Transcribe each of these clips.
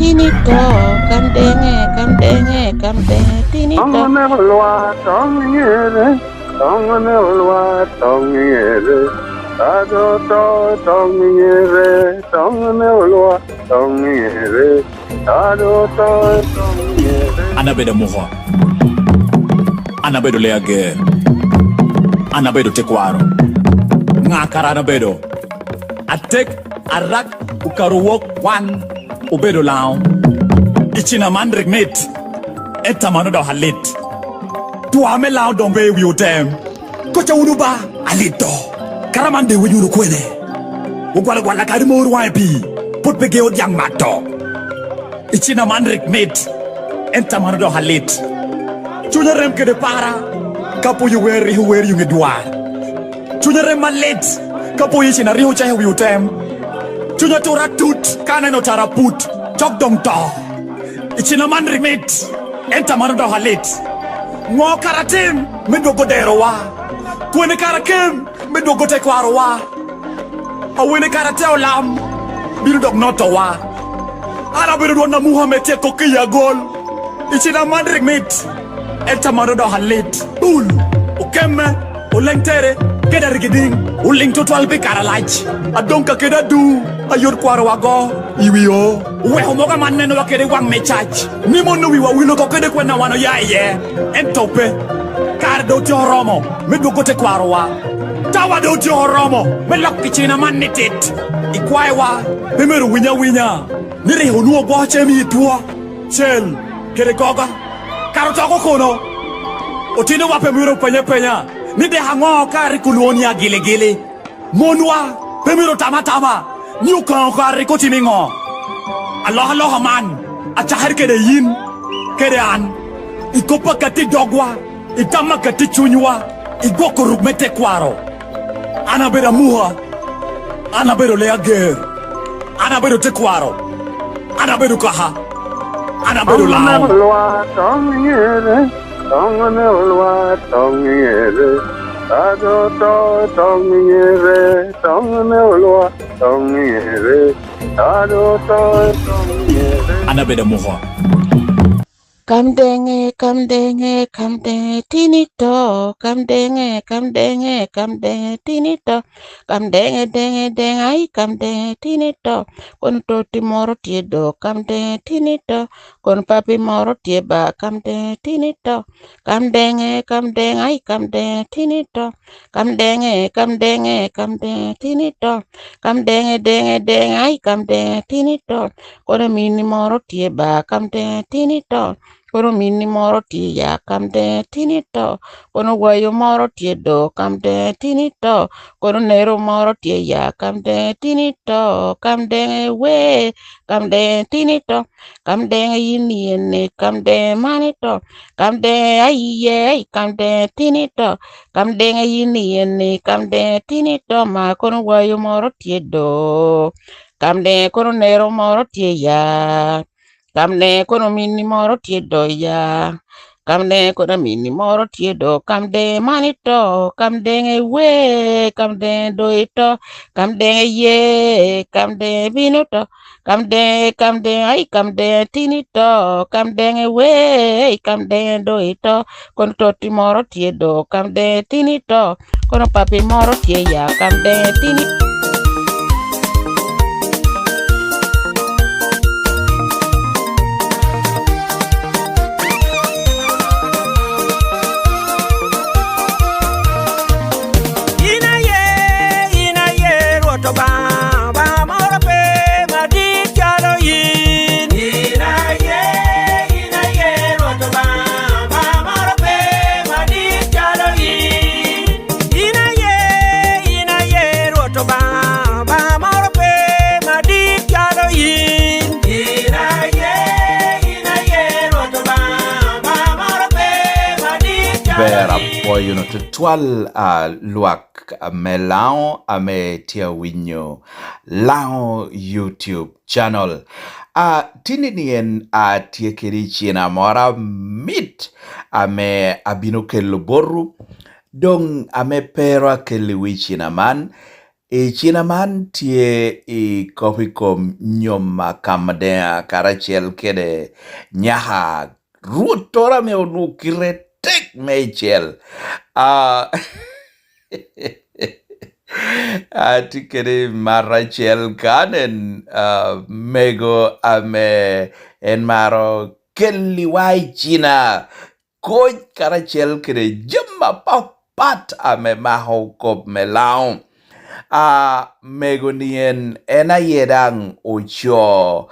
tinito, kamdenge, tinito. Tongere, Anabedo muho, anabedo leage, anabedo tekwaro, ngakara anabedo. Atek arak ukaruwok wan ubedo lao. Ichina mandrik mit, etamano do halit. Tuame lao dombe wiutem, kocha unuba alito. Karamande winyuru kwene. Ugwala karimo urwaipi, put bege odyang mato. Ichina mandrik mit, etamano do halit. Chunya rem kede para, kapo yuweri huweri yungedwar. Chunya rem malit, kapo ichina riho chahe wiutem. Chunya tora tut, kana no taraput, chok dong to. Ichina mandrik mit, etamano do halit. Ngo karatim, medogo derowa. Kwene karakim, medogo tekwarowa. Awene karateo lam, biru dog notowa. Ana biru dona Muhammad te kokiya gol. Ichina mandrik mit, etamano do halit. Ul, ukemme, ulengtere, keda rigiding, uling total be karalaj. Adonka keda du, ayor kwarowa go, iwiyo. We homoga manne no kede wang me chach. Nimo no wiwa wilo ko kede kwena wano ya ye. Entope. Kardo ti horomo. Me dogo te kwarowa. Tawa do ti horomo. Me lokki china manitit. Ikwaewa. Me meru winya. Nire honu obo chemi ituo. Chel. Kede goga. Karotoko kono. Otino wape miro penya. Nide hango kari kuluoni ya gile. Monwa. Pemiro tama. Nyuka kari kotimingo. Allah man, achahar kede yin, kede an, ikopa kati dogwa, itama kati chunywa, igoko rugmete kwaro. Anabeda muha, anabeda leager, anabeda tekwaro, anabeda kaha, anabeda lao. tongere, Anabeda muha. Kamdenge, tinito, kamdenge, tinito, denge, ay, kamdenge, tinito, kon toti moro tiedo, kamdenge, tinito, kon papi moro tieba, kamdenge, tinito, kamdenge, ay, kamdenge, tinito, kamdenge, tinito, denge, ay, kamdenge, tinito, kon mini moro tieba, kamdenge, tinito, kono mini moro tiya kamde tinito kono wayo moro tiedo kamde tinito kono nero moro tiya kamde tinito kamde we kamde tinito kamde yiniene kamde manito kamde aye kamde tinito kamde yiniene kamde tinito ma kono wayo moro tiedo kamde kono nero moro tiya kamne kono mini moro tiedo ya. Kamde kono mini moro tiedo. Kamde manito. Kamde we. Kamde doito. Kamde ye. Kamde binuto. Kamde ay. Kamde tinito. Kamde we. Kamde doito. Kono toti moro tiedo. Kamde tinito. Kono papi moro tie ya. Kamde tinito. Twal luak melao ame tia winyo lao YouTube channel tini nien tia kerichi na mora mit ame abino kelo boru dong ame pera keli wichi na man China man tie kopi kom nyoma kamadea karachiel kede nyaha rutora me onukire tek mechel. Tikere marachiel kanen mego ame en maro kelli wai China koj karachiel kede jamba papat ame maho kop melao. Megonien ena yedang ocho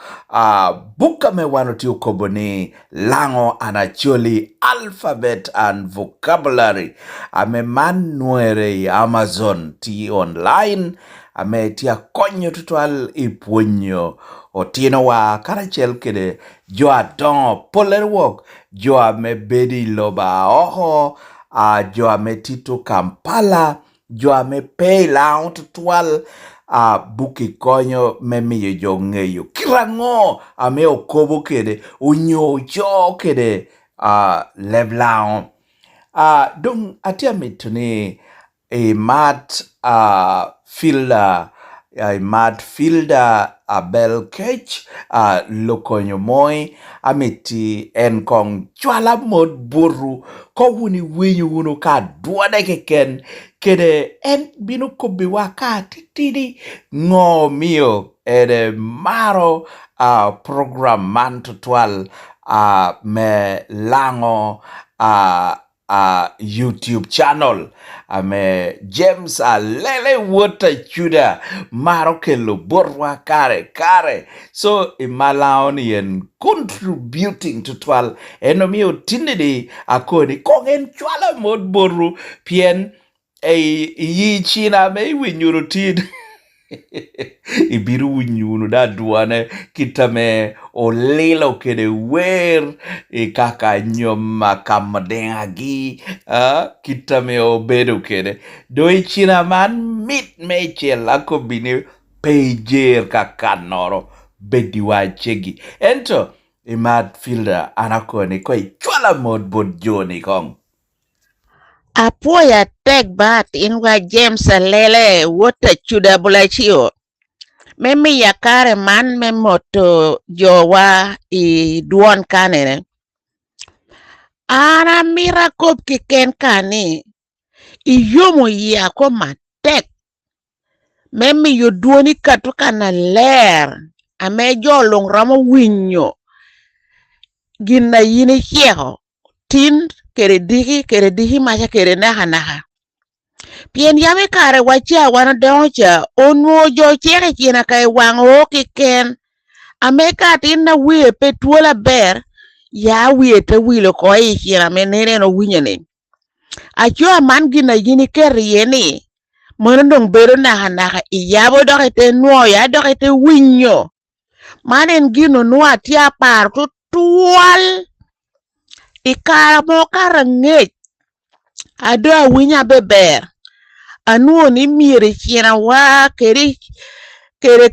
buka me wanoti ukoboni lango anacholi alphabet and vocabulary ame manuere Amazon ti online ame tia konyo tutual ipuonyo otino wa karachel kede jo adon polerwok jo ame bedi loba oho jo ame tito Kampala jo ame pay lao tutual buki konyo memiyo jo ng'eyo kirango ame okobo kede unyo jo kede leblao dong atia mituni mat fielder Abel Kech lokonyo moi amiti en kong chwala mod buru ko wuni winyu wunu ka duade keken kede en binu kubiwa ka titidi ngo mio ede maro program man tutual me lango YouTube channel ame James lele wota chuda maro kelo borwa kare so imalaon yen contributing to twal enomio tinidi akoni kongen chwala mod boru pien yi China me winyuro tid ibiru winyuno da duane kitame olilo kede wer kaka nyoma kamadengagi kitame obedo kede doi China man mit mechel ako bine pejer kaka noro bediwa chegi ento imat fielder anakoni koi chwala mod bod joni kong Apoya tek bat inwa James lele wota chuda bulachio. Memi yakare man memoto jowa I duon kanene. Ana mira kop kiken kani. Iyomo yako matek. Memi yo duoni katuka na ler. Ame jo long ramo winyo. Gina yini hiero. Tin kere dihi macha kere naha. Pien yame kare wacha wana doncha onwo jo chere china kai wang oki ken ameka tinna wie petuola ber ya wie te wilo ko china menene no winyane acho man gina yini kerieni monondong bero naha iyabo dokete nuo ya dokete winyo manen gino nuo tia par to tual ikara mo karangej ado winya beber anuo ni mire china wa kere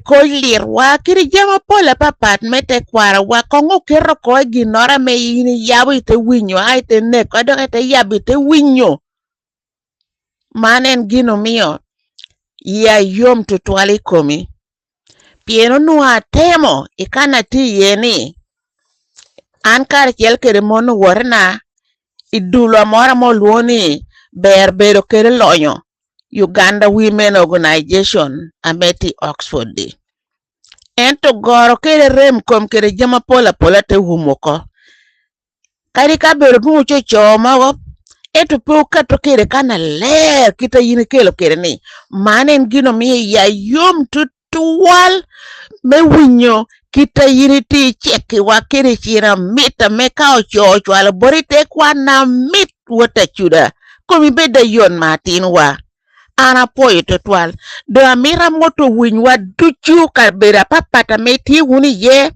kolir wa kere jama pola papat mete kwara wa kongo kero ko ginora me yini yabo ite winyo ai te ne ko do ite yabo ite winyo manen gino mio ya yom tutwali komi pieno nuwa temo ikana ti yeni ankar kel kere monu warna idulo mora mo luoni berbero kere lonyo Uganda Women Organization ameti Oxford di. Ento goro kere rem kom kere jama pola te humoko. Kari ka bero mucho choma go. Eto puka to kere kana ler kita yini kelo kere ni. Manen gino mi ya yom tutual me winyo kita yini ti cheki wa kere chira mita meka ocho ala borite kwa na mit wata chuda. Komi beda yon matin wa. Ana poyo totual do amira moto winywa duchu kabera papata meti wuni ye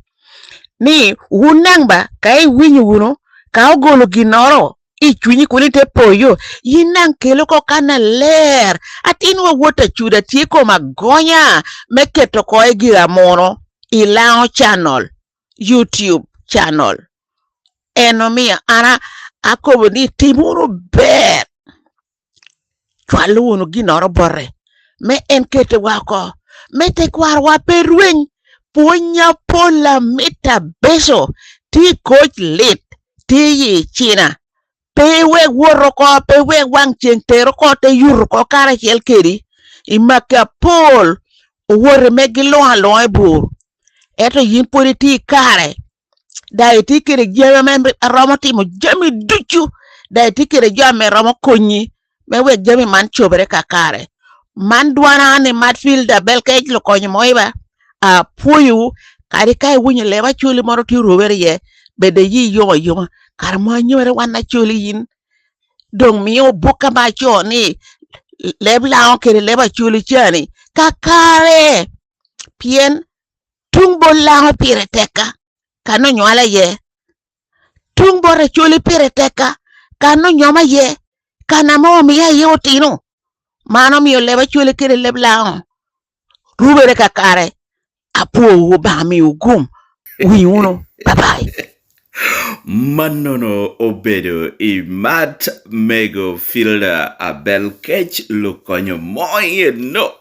ni wunangba kai winyu wuno ka ogolo ginoro ichunyi kulite poyo yinang kelo ko kana ler atinwa wota chuda tiko magonya meketo ko egira mono ilao channel YouTube channel enomia ana akobo ni timuru ber Chwalu ginoro borre me en kete wako me te kwar wa perwen punya pola mita beso ti coach lit ti yi china pe we woro ko pe we wang chen tero ko te yur ko kara chel keri imaka pol wore me gilo alo e bur eto yin politi kare dai ti kere jeme romo ti mo jemi duchu dai ti kere jame romo konyi me we jemi man chobre kakare man duana ne matfield bel ke lo konyi moiba a puyu kari kai wunyi leba chuli moro ti robere ye bede yi yo kar mo nyore wana chuli yin dong miyo buka ma choni lebla on kere leba chuli chani kakare pien tungbo la pire teka kano nywala ye tungbo re chuli pire teka kano nyoma ye kana mo mi ya yo tino mano mi leba chuli kere lebla on rubere kakare apu ba mi ugum wi uno bye bye. Manono obedo I mat mego filda abel kech lukonyo moye no.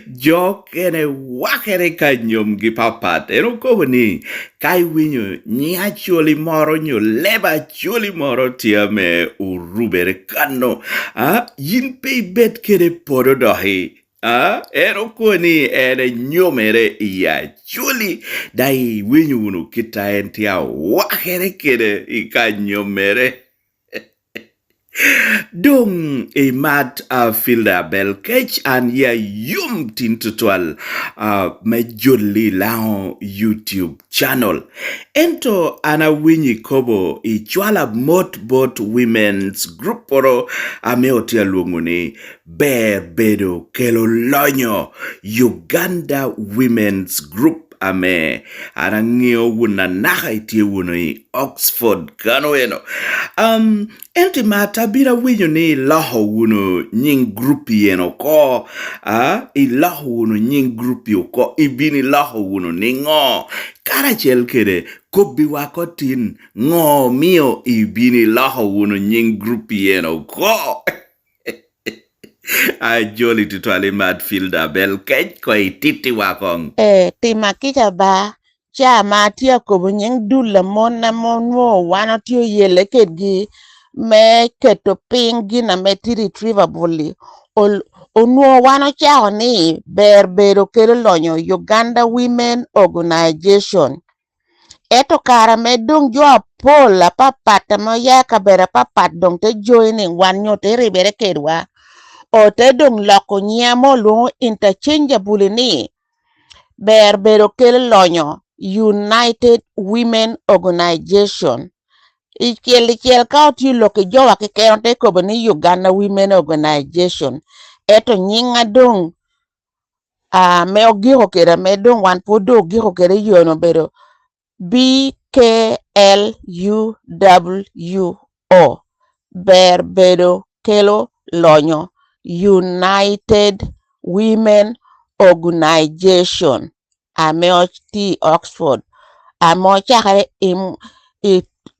Jo kene wakere kanyom gi papat ero kobo ni kai winyo nya choli moro nyo leba choli moro tiame urubere kano yin pe bet kere podo dohi ero koni ere nyomere ya choli dai winyo uno kita entia wakere kere ikanyomere Dung mat filda bel kech an ya yum tin tutual me jolly lao YouTube channel. Ento ana winyi kobo I chwala bot women's group poro ameotia luongoni ber bedo kelo lonyo Uganda women's group ame arangio wuna naha itie wuno I Oxford kano eno enti mata bira winyo ni laho wuno nying grupi eno ko I laho wuno nying grupi ko ibini laho wuno ni ngo kara chel kere kobi wako tin ngo mio ibini laho wuno nying grupi eno ko I jolly to twali Matfielda bel kech ko ititi wakong. Tima kicha ba cha ma tia ko bunyeng dula mon na mon wo wana tio yele ketgi me keto pingi na me ti retriever bully onwo wana cha ni berbero kero lonyo Uganda Women Organization eto kara me dong jo pola papata mo ya kabera papat dong te joining wanyo te ribere kerwa o te dong loko nyamo lo interchangeable ni berbero kelo lonyo United Women Organization ikiel ka oti loke jowa ke keronte ko ni Uganda Women Organization eto nyinga dong me ogiro kera me dong wan podo ogiro kera yono bero BKLUWO berbero kelo lonyo United Women Organization ameoti Oxford amochakare in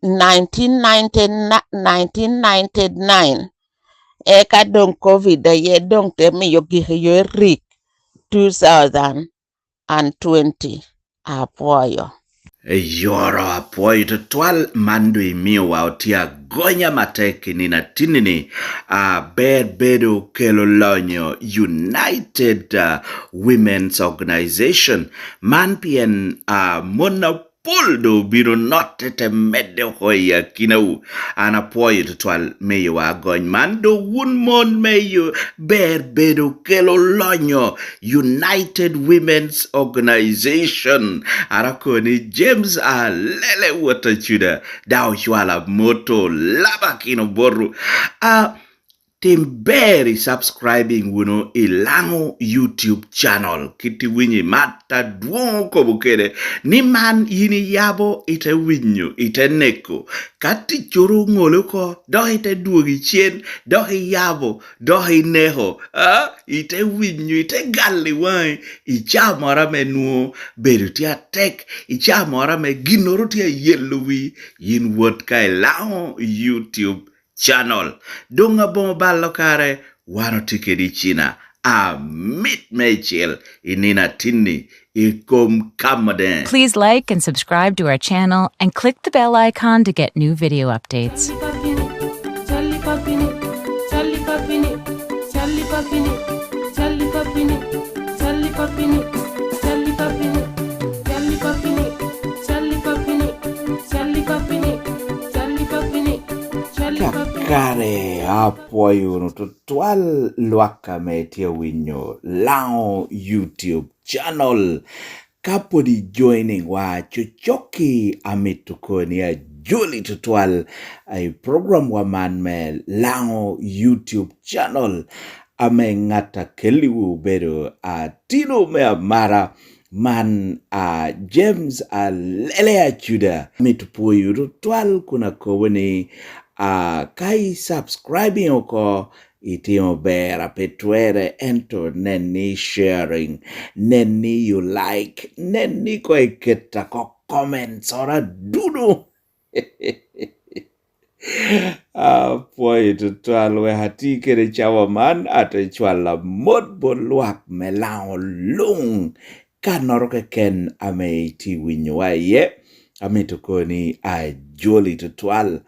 1999 eka dong COVID ye dong temi yogi yo rik 2020 apoyo Yoro apoy to twal mandui miwa otia gonya mateki nina tinini ber bedo kelo lonyo United Women's Organization man pien mona poldo biro notete mede hoya kinau anapoy to twal miwa gony mando wun mon meyo ber bedo kelo lonyo United Women's Organization arakoni James lele watachuda dao shwala moto labakino boru Timberi subscribing wuno ilango YouTube channel kiti winyi mata duongo kobukere ni man yini yabo ite winyo ite neko kati choro ngoloko dohi ite duogi chien dohi yabo dohi neho ite winyo ite gali wai icha mora menuo beru tia tek icha mora me ginoro tia yeluwi yin wot kai ilango YouTube channel dunga bon ballo kare wano tikedi china a mit mechiel inina tinni ikom kamaden. Please like and subscribe to our channel and click the bell icon to get new video updates. Kare apoyo to twal luaka metia winyo lao YouTube channel. Kapodi joining wa chochoki ametukoni ya Julie Tutwal a program wa man lao YouTube channel ame ngata keliwu bedo a tino mea mara man a James a lele achuda ametupoyo Tutwal kuna koweni kai subscribing oko itimo bera petwere ento neni sharing neni you like neni ko iketa ko comments ora dudu poi Tutwal we hati kere chawa man ate chwala mod bolwak melao lung kanoroke ken ame iti winywa ye ame tukoni a Julie Tutwal.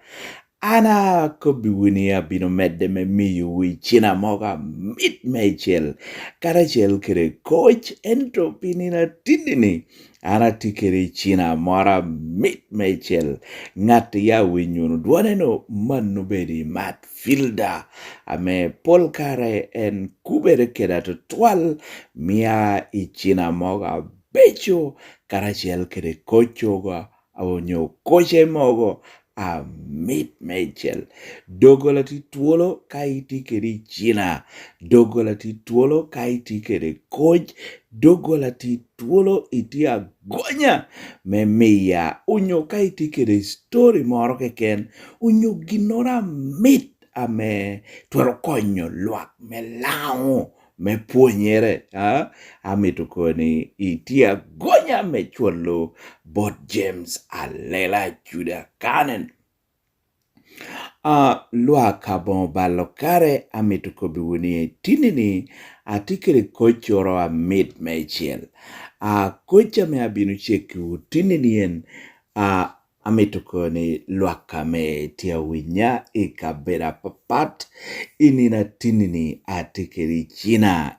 Ana kobi winia bino medde me miyu wi china moga mit mechel karachel kere coach ento pinina tindini ana tikere china mora mit mechel ngati ya winyunu duaneno manu bedi mat filda ame pol kare en kubere keda Tutwal mia I china moga becho karachel kere cochoga awonyo coche mogo a mit mechel dogolati tuolo kaiti keri china dogolati tuolo kaiti keri coach dogolati tuolo itia gonya memeya unyo kaiti keri story moro keken unyo ginora mit ame tuero konyo luak melao me puonyere ame tukoni itia gonya me chuolo bot James alela juda kanen lua kabon balokare ame tukobi wuni tinini atikere kochoro a mit mechiel kocha me abinu cheku tinini en ame tukoni luaka me tia winya ikabera papat inina tinini atikeri china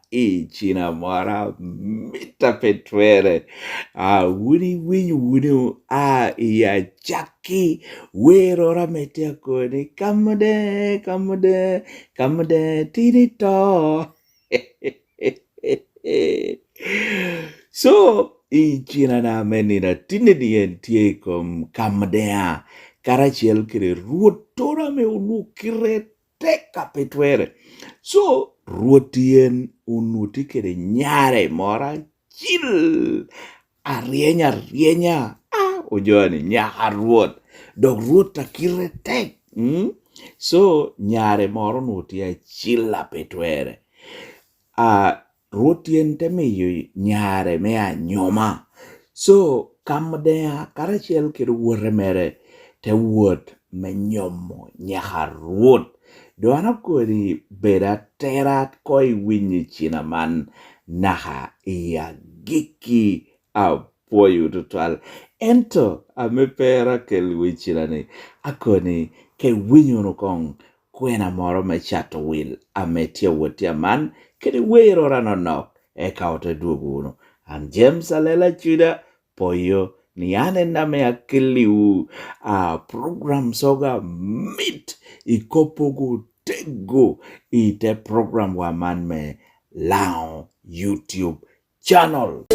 china mara mita petwere wuni wini iya jaki werora metia koni kamade tinito so china na menina tinidien tie kom kamadea karachiel kire ruotora me unu kire teka petwere so ruotien unu tikere nyare mora chil arienya ojoni nyaha ruot dog ruota kire tek so nyare moro nutia chila petwere ruotien temiyo nyare mea nyoma so kamadea karachiel kire wuore mere te wuot me nyomo nyaha ruot doana kori beda terat koi winyi china man naha iya giki apoyo Tutwal ento amepera kel wichina ni akoni ke winyono kong kwena moro me chato will ametia wotia man kede wero rano eka ote duoguno and James alela chuda poyo ni ane name akiliu program soga mit ikopogu tego ite program wa man me lao YouTube channel.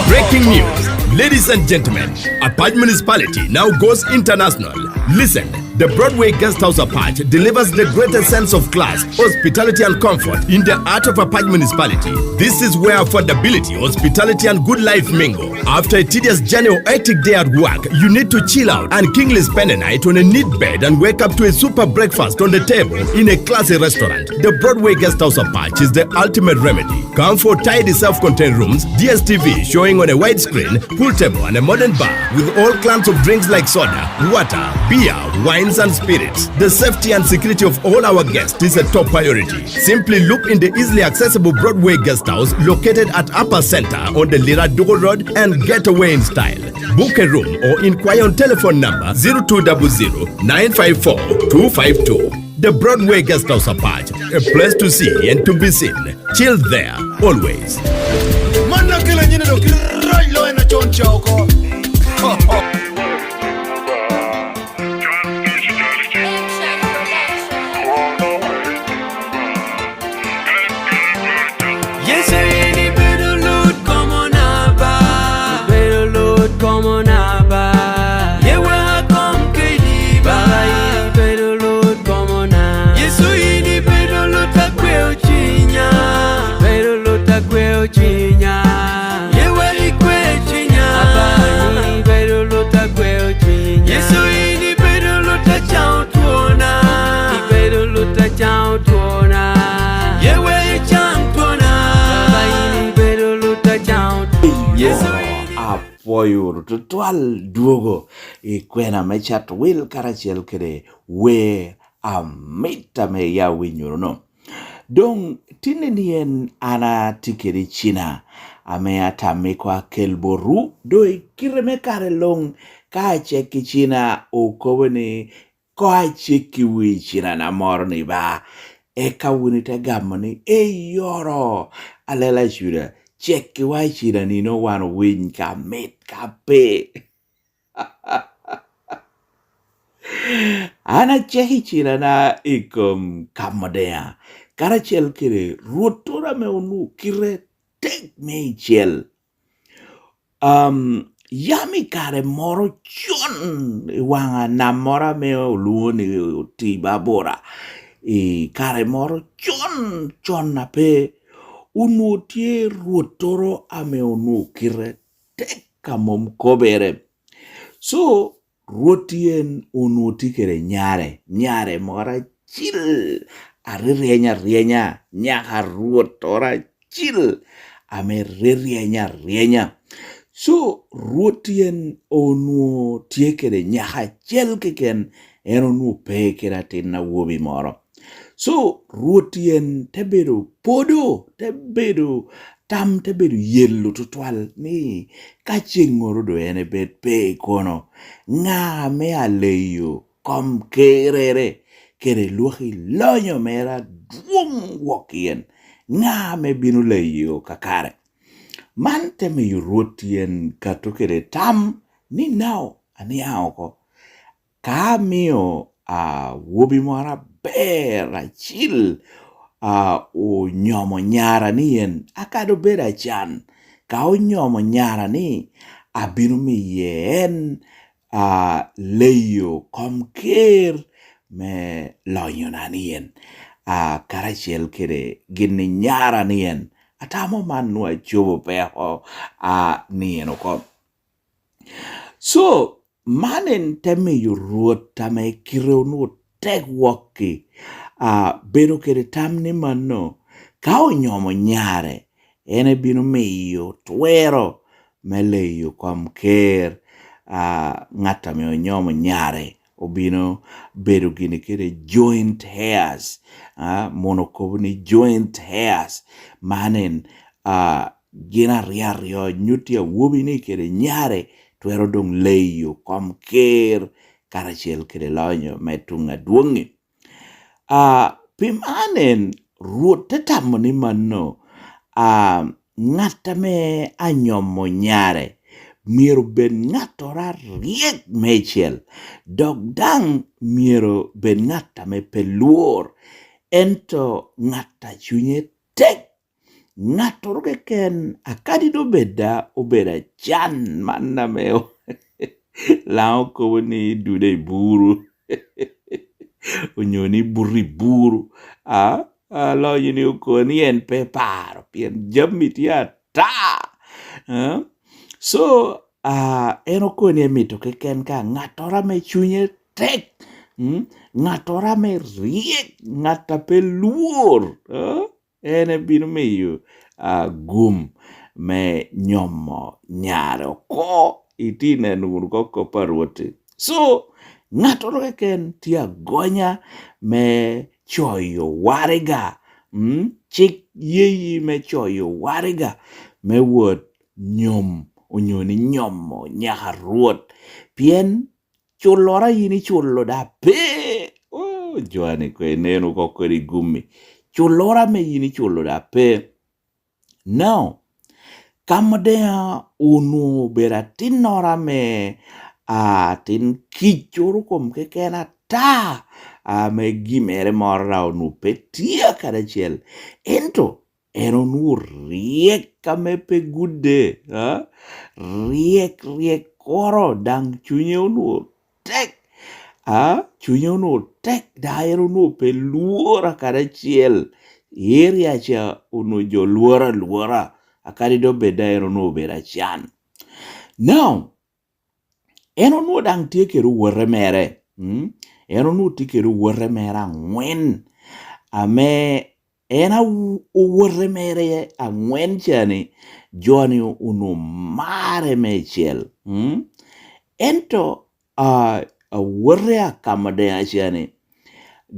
Breaking news. Ladies and gentlemen, Apache Municipality now goes international. Listen, the Broadway Guest House Apache delivers the greatest sense of class, hospitality and comfort in the heart of Apache Municipality. This is where affordability, hospitality and good life mingle. After a tedious journey or hectic day at work, you need to chill out and kingly spend a night on a neat bed and wake up to a super breakfast on the table in a classy restaurant. The Broadway Guest House Apache is the ultimate remedy. Come for tidy self-contained rooms, DSTV showing on a wide screen, pool table and a modern bar with all kinds of drinks like soda, water, beer, wine minds and spirits. The safety and security of all our guests is a top priority. Simply look in the easily accessible Broadway Guest House located at Upper Center on the Liradogo Road and get away in style. Book a room or inquire on telephone number 0200 954 252. The Broadway Guest House apart, a place to see and to be seen. Chill there, always. Apoyo tutual duogo kwena mechat will karachiel kede we amita me ya winyuno dong tinenien ana tikeri china ame atame kwa kelboru doi kireme kare long ka cheki china okowene ko cheki wi china na morni ba eka wunite gamoni yoro alela jura cheki wa china ni no wan win ka met ka pe ana chehi china na ikom kamadea karachiel kire ruotora me unu kire tek me chel yami kare moro chon wanga namora me oluoni tiba bora kare moro chon na pe unu tie ruotoro ame unu kire tek kamom kobere so ruotien unu tikere nyare mora chil rienya nyaka ruotora chil ame rienya so ruotien onu tiekere nyaka chel keken enonu pekera tin na wobi moro so ruotien tebedo podo tebedo yello tutwal ni kachingoro do ene bet pe kono nga me aleyo kom kerere kere luhi lonyo mera duong wokien nga me binu leyo kakare man teme ruotien katokere tam ni nao ani aoko kamio wobi mora bera chil o nyomo nyara nien akado bera chan ka o nyomo nyara ni abinu mi yen leyo komker me lonyo na nien karachiel kere gini nyara nien atamo manua chobo peho nien oko so manen teme ruot tame kironu tek woki bedo kere tam ni mano kao nyomo nyare ene binu miyo twero meleyo kom ker ngata me nyomo nyare obino bedo gini kere joint hairs monokobni joint hairs manen gina riario nyutia wubi ni kere nyare twero dong leyo kom ker karachiel kere lonyo metunga duongi pimanen ruote tamo ni mano ngata me anyomo nyare miero ben ngata ra riek mechiel dog dang miero ben ngata me peluor ento ngata chunye tek ngata roke ken akadi do beda obeda chan manna meo lao ko ni dude buru onyoni buru lo yini ko ni en pe paro pien jamitia ta so eno ko ni mito ke ken ka ngatora me chunye tek ngatora me riek ngata pe luor ene bino meyo gum me nyomo nyaro ko itine nur ko paruote so ng'ato ken tia gonya me choyo warega chik yeyi me choyo warega me wot nyom onyoni nyomo nyaka ruot pien chulora yini chulo da pe joani kwe neno kokori gumi chulora me yini chulo da pe now kamadea unu bera tinora me tin kichuru kom kekena ta me gimere mora unu petia karachiel ento ero nu riek kame pe gude riek koro dang chunye unu tek chunye unu tek da ero nu pe luora karachiel area cha unu jo luora akarido bedaero no berachan now eno no dang tiekeru wore mere eno no tiekeru wore mere ngwen ame ena wore mere ngwen chani joni unu mare mechel ento wore akamade achani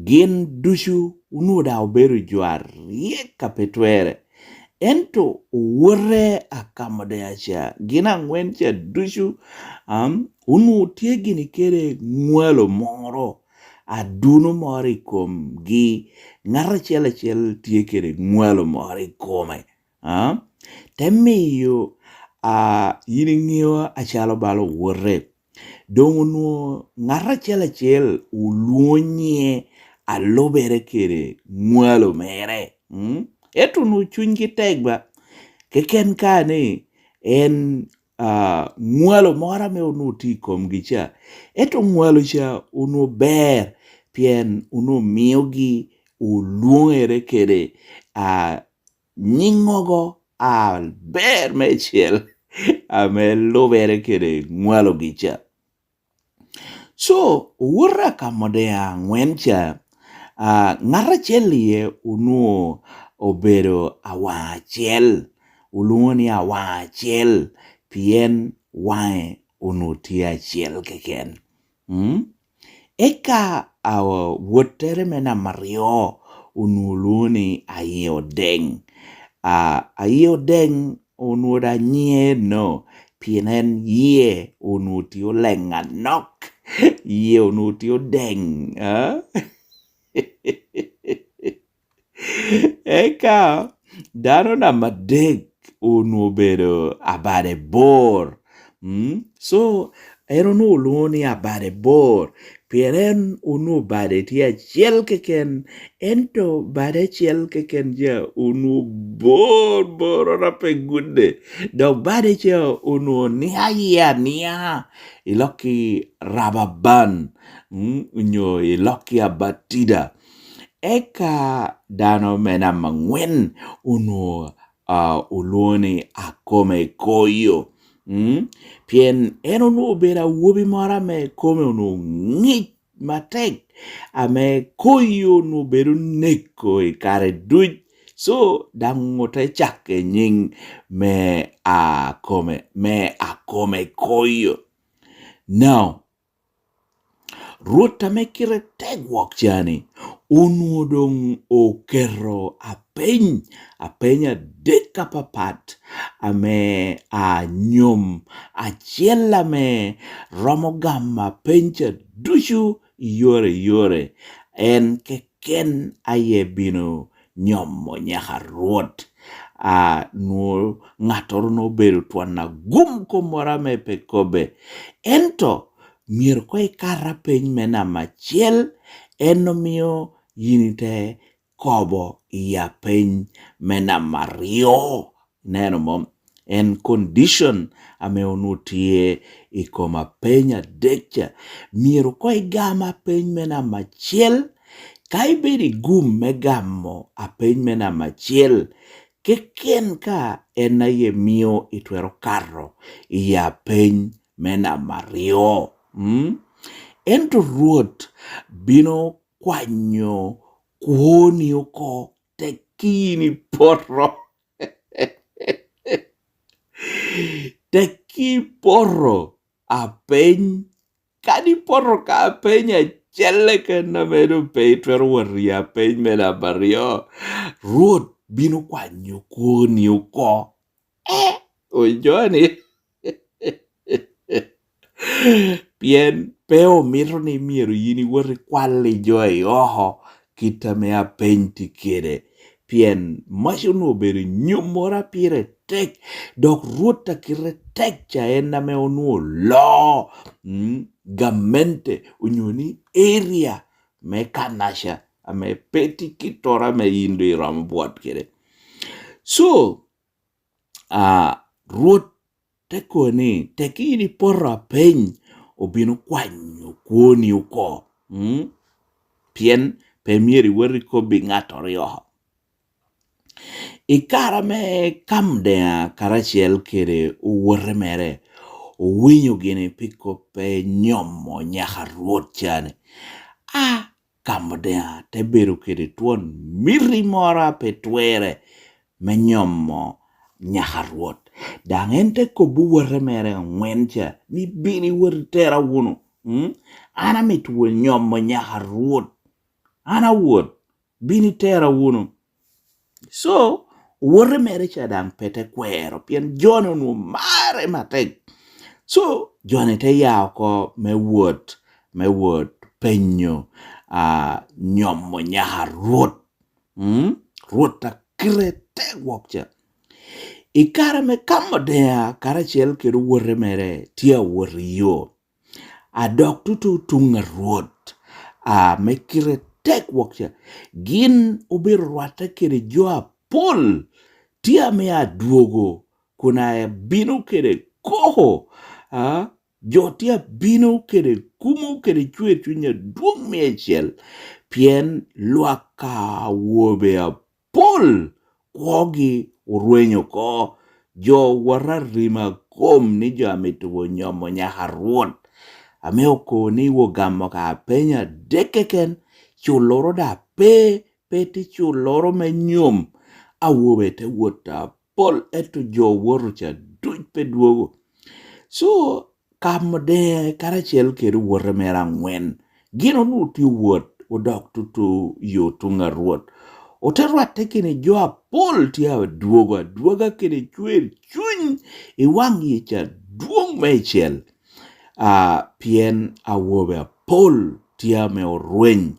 gin dushu unu da oberu jwar kapetwere ento wore akamade acha gina ngwen cha dushu unu tiegini kere ngwelo moro aduno mori kom gi ngara chela tiekere ngwelo mori kome temiyo yini ngiwa achalo balo wore dongunu ngara chela uluonye alobere kere ngwelo mere etu nu chungi tegba keken kane en ngwelo mora me unu tikom gicha etu ngwelo cha unu ber pien unu miogi uluongere kere nyingogo ber mechiel ame lobere kere ngwelo gicha so wura kamodea ngwencha ngara chelie unu obero awachiel uluoni awachiel pien wae unuti achiel keken eka wotere mena mario unuluoni ayodeng unuda nye no pienen ye unuti olenga nok ye unuti odeng eka dano na madek unu bedo abade bor so ero no luoni abade bor pieren unu bade tia chiel keken ento bade chiel keken ja unu bor rape gude do bade cha unu nia iloki rababan unyo iloki abatida eka dano mena mangwen unu uluoni akome koyo pien eno no bera wobi mara me kome unu ngich matek ame koyo no beru neko kare duj so dangote chake nying me akome koyo now ruota mekire tegwok chani unu dong okero apenya deka papat ame nyom achiel ame romo gama pencha dushu yore en keken aye bino nyomo nyaka ruot no ng'ato no bedo twana gum komora me pekobe ento mier ko ikara peny mena machiel eno miyo yinite kobo ya peny mena mario neno mom en condition ame onutie ikoma penya dekcha mier ko igama peny mena machiel kai beri gum megamo a peny mena machiel keken ka ena ye miyo itwero karo ya peny mena mario ento ruot bino kwanyo kuoni oko tekini porro teki porro a peny kadi porro ka penya chelle ke na medo pe twero waria peny mena bario ruoth bino kwanyo kuoni uko ojoni pien peo miro ni miero yini wori kwali joy oho kitame a peny tikere pien mashono bere nyumora pire tek dok ruota kire tek cha ena me onu lo gamente unyoni area me kanasha ame peti kitora me indo iram buat kire so ruot teko ni tekini porra peny obino kwanyo kuoni uko pien pemieri weri ko bingato rioho ikara me kamdea karachiel kere uwore mere uwinyo gine piko pe nyomo nyaka ruot chane kamdea teberu kere tuon miri mora pe twere me nyomo nyaka ruot dangente ko buwore mere ngwencha ni bini wori tera wuno ana mitwo nyomo nyaka ruot ana wuot bini tera wuno so wore mere cha dang pete kwero pien jone onu mare matek so jone te yao ko me wuot penyo nyomo nyaka ruot ruot ta krete wokcha ikara me kamodea karachiel kero wore mere tia woriyo adok tutu tunga ruot me kire tek wokcha gin ubiro rwata kere joa pol tia me aduogo kuna bino kere koho jo tia bino kere kumu kere chwe chunya duong miechel pien luaka wobe a pol kogi urwenyo ko jo wararima kom ni jo amituwo nyomo nyaka ruot ameo ko ni wogamo ka penya dekeken chuloro da peti chuloro me nyom awobe te wota pol eto jo worucha duj pe duogo so kamode karachiel keru wore mera ngwen gino nuti wuot udok tutu yo tunga ruot oterwa tekene joa pol tia duoga kene chwer chuny iwangi cha duong mechel pien awobe pol tia me orweny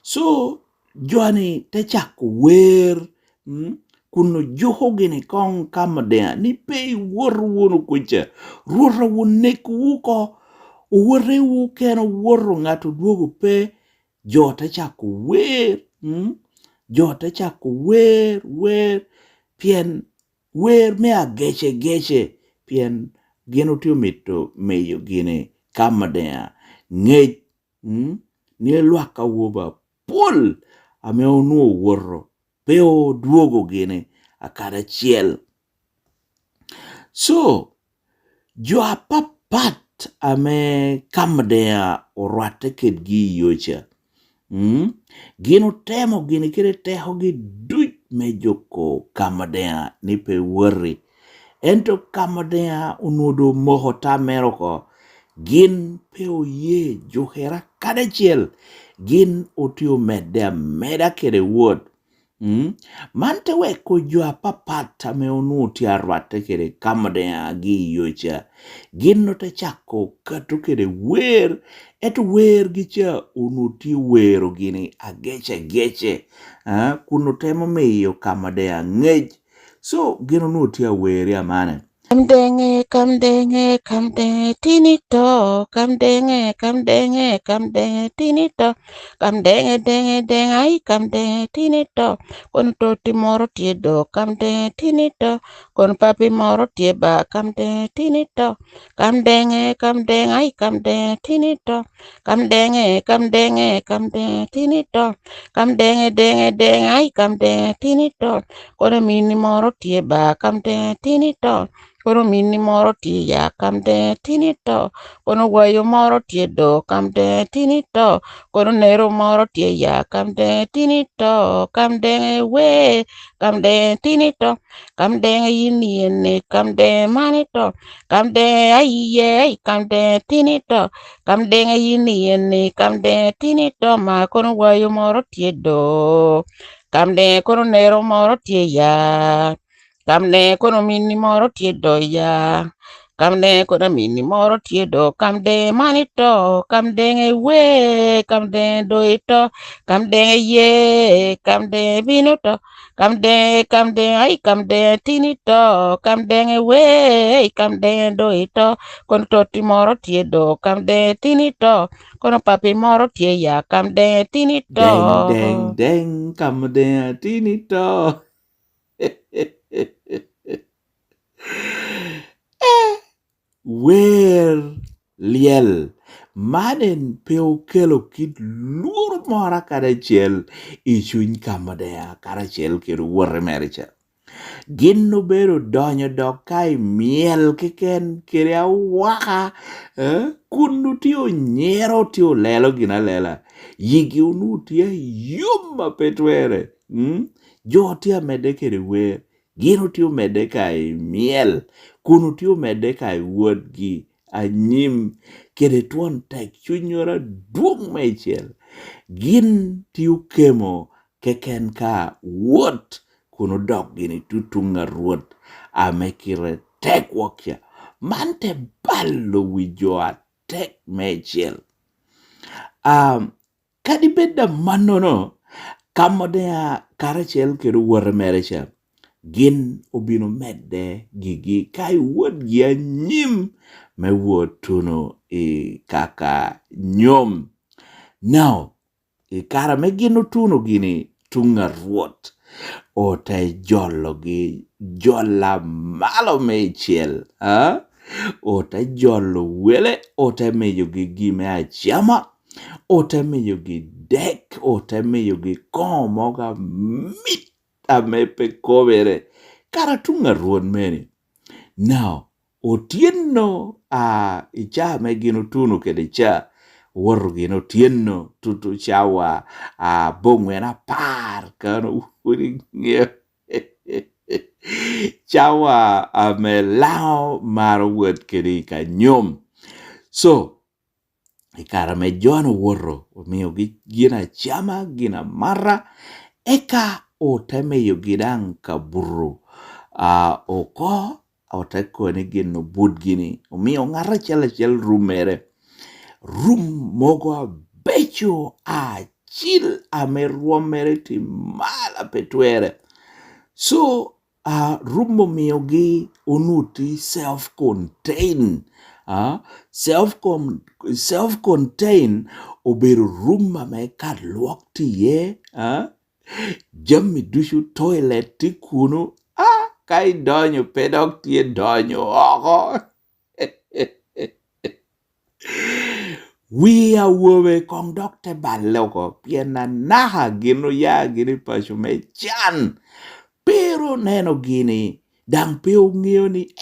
so joani te chak wer kuno joho gini kong kamadea ni pe woru wono kucha rura wonek wuko wore wukeno woru ngato duogo pe jo te chak wer jo te chak wer pien wer me geche pien gino tio mito meyo gine kamadea ngej ni lwaka woba pol ame onu woro peo duogo gine akara chiel so jo apapat ame kamadea orwate ked gi yocha gino temo gini kire teho gi duj me joko kamadea ni pe worri ento kamadea unudo moho tamero ko gin peo ye johera kadachiel gin otio meda kere wuot mante weko jo apapata me onuti arwate kere kamadea gi yocha gin no te chako katu kere wer eto wer gicha unuti wero gini ageche kuno temo meyo kamadea ngej so gino nuti awere amane Kamdenge, tinito. Kamdenge, tinito. Denge, ay, kamdenge, tinito. Kon toti moro tiedo, kamdenge, tinito. Kon papi moro tieba, kamdenge, tinito. Kamdenge, ay, kamdenge, tinito. Kamdenge, tinito. Denge, ay, kamdenge, tinito. Kon mini moro tieba, kamdenge, tinito. Kono mini moro tye ya kamde tinito. Kono wayo moro tye do kamde tinito. Kono nero moro tye ya kamde tinito. Kamde we kamde tinito. Kamde yini yene kamde manito. Kamde aye kamde tinito. Kamde yini yene kamde tinito ma kono wayo moro tye do. Kamde kono nero moro tye ya. Kamne kono mini moro tye do ya. Kamne kono mini moro tye do. Kamde manito. Kamde we. Kamde do ito. Kamde ye. Kamde binuto. Kamde ay kamde tinito. Kamde we. Kamde do ito. Kono toti moro tye do. Kamde tinito. Kono papi moro tye ya. Kamde tinito. Deng, kamdea tinito. Wer liel manen peo kelo kit luor mora karachiel i chuny kamdea karachiel kendo wuore mericha. Gin nobero donyo dok kai miel kiken kiri awaka kun nutio nyero tio lelo gina lela yigi unutia yuma petwere jo tia mede kiri wer gino tio mede kai miel kunu tio mede kai wuodgi anyim kiri tuon tek chunyora duong mechiel gin tio kemo keken ka wuot kuno dok gini tutunga ruot amekire tek wakya mante ballo wijo a tek mechiel kadi beda manono kamodea karachiel kero wuore merecha gin obino mede gigi kai wuot gi anyim me wuot tuno kaka nyom now kara me gino tuno gini tunga ruot ote jolo gi jola malo mechiel ote jolo wele ote meyo gi gime achama ote meyo gi dek ote meyo gi komoga mit amepe kobere kara tunga ruon meni now otieno icha me gino tuno kede cha worgino tienno tutu chawa bongwena par kano uri chawa melao marwet kedi kanyom so ikara me jono worro omiyo gina chama gina mara eka otemeyo gidang kaburu oko otekone gino budgini omiyo ngara chel rumere rum mogo becho chil ameruomere ti mala petwere so rumo miyogi onuti self-contained self-contained obero ruma me kad luok tiye jammi dushu toilet ti kuno kai donyo pedok tiye donyo oko Wia wowe kong dokte baloko piena naha gino ya gini pashume chan pero neno gini dang peo ngio ni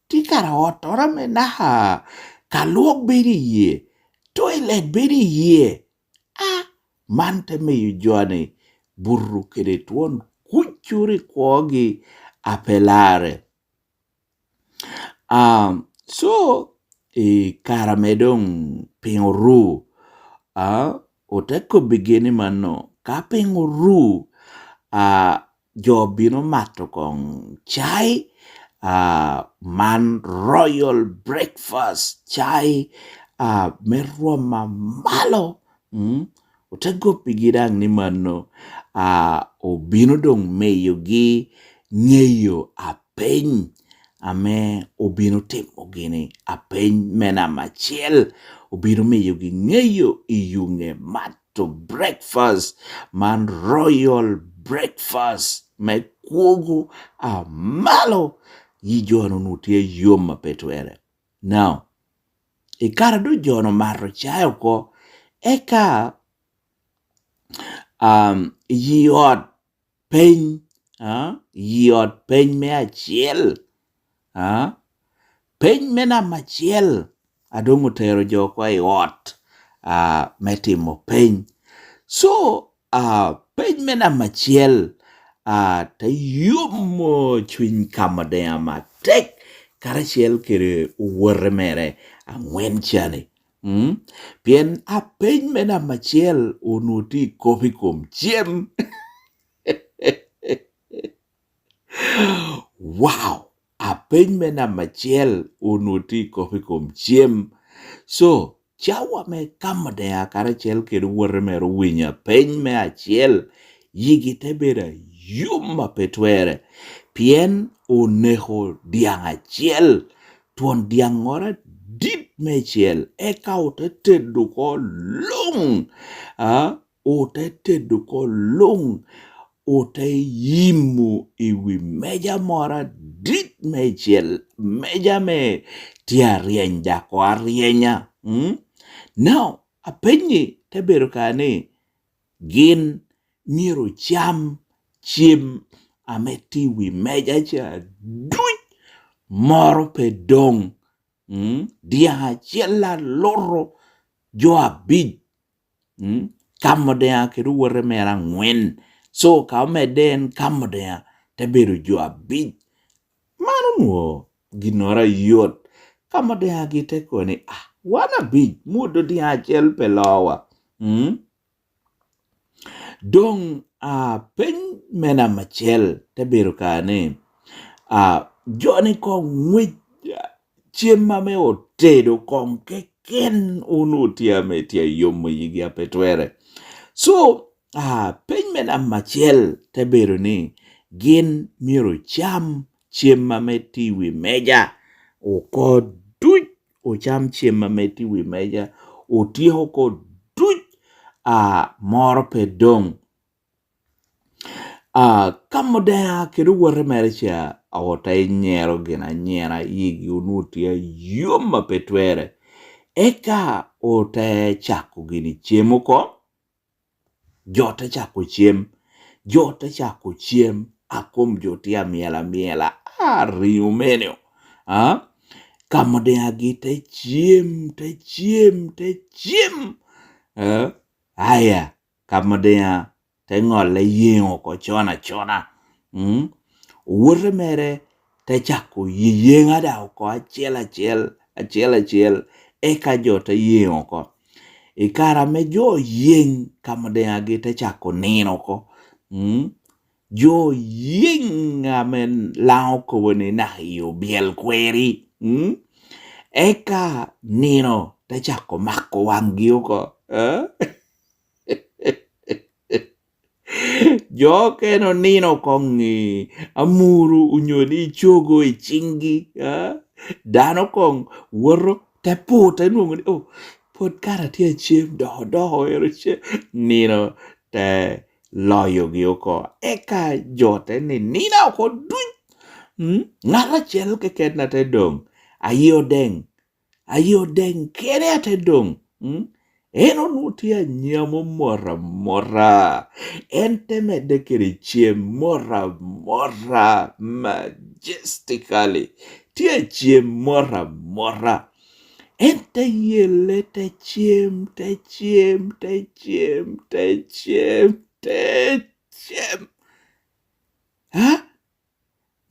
tikara otora me naha kaluok bedi ye toilet bedi ye mante me yujone burru kede tuon kuchuri kwogi apelare so kara medong pinguru oteko begini mano ka pinguru jo bino mato kong chai man royal breakfast chai meroma malo oteko begidang ni mano obino dong meyo gi ngeyo apeny ame obino timo gini apeny mena machiel obino meyo gi ngeyo iyunge mato breakfast man royal breakfast me kuogu malo yijono nutie yoma petwere now ikara do jono marro chayo ko eka yiot peny me achiel Piny mena machiel adongo tero jokwa I ot metimo piny. So piny mena machiel ta yumo chwiny kamadea matek karachiel kere uwore mere ang'wen chane. Pien piny mena machiel onuti kopi kom chiem. Wow! Piny mena machiel onuti kopi kom chiem. So chawa me kamadea karachiel kere uwore mere winya piny me achiel yigi tebera yuma petwere. Pien oneho diang achiel. Tuon diang ngora dit mechiel. Eka otetedo ko lung. Otetedo ko lung. Ote yimu iwi meja mora dit mechiel. Meja me tia rieny dako arienya. Now, apenyi tebero kane gin miro cham chiem ameti wi meja cha duj moro pe dong. Dia chela loro jo abij. Kamadea kedu wore mera ngwen. So kameden kamadea tebero jo abij. Mano nuo ginora yot. Kamadea gite kone wana bij mudo dia chel pelowa. Dong piny mena machiel tebero kane joni ko ngwich chiema me otedo kong keken unutia metia yomo yigi apetwere. So piny mena machiel tebero ni gin miro cham chiema meti wi meja oko duj ocham chiema meti wi meja otiho ko duj moro pe dong. Kamadea kedu wore mere cha ota nyero gina nyera yigi unutia yoma petwere. Eka ota chako gini chiemo ko. Jota chako chiem. Jota chako chiem. Akom jotia miela. Riu menyo. Kamadea gite chiem. Aya. Kamadea te ngole yengo ko chona. Wore mere te chako yenga da ko achiel. Eka jota yengo ko. Ikara me jo yeng kamadea gite chako nino ko. Jo yeng amen lao ko wene na hiyo biel kweri. Eka nino te chako mako wangio ko. Jo keno nino kongi amuru unyoni chogo chingi. Dano kong woro te puta nungoni. Pot kara tia chiem doho ero chiem. Nino te loyo gioko. Eka jote ni nina ko duj. Ngara chel ke ketna te dong. Ayo deng kere te dong. Eno nutia nyamo mora. Ente mede kere chiem mora majestically. Tia chiem mora. Ente yele te chiem.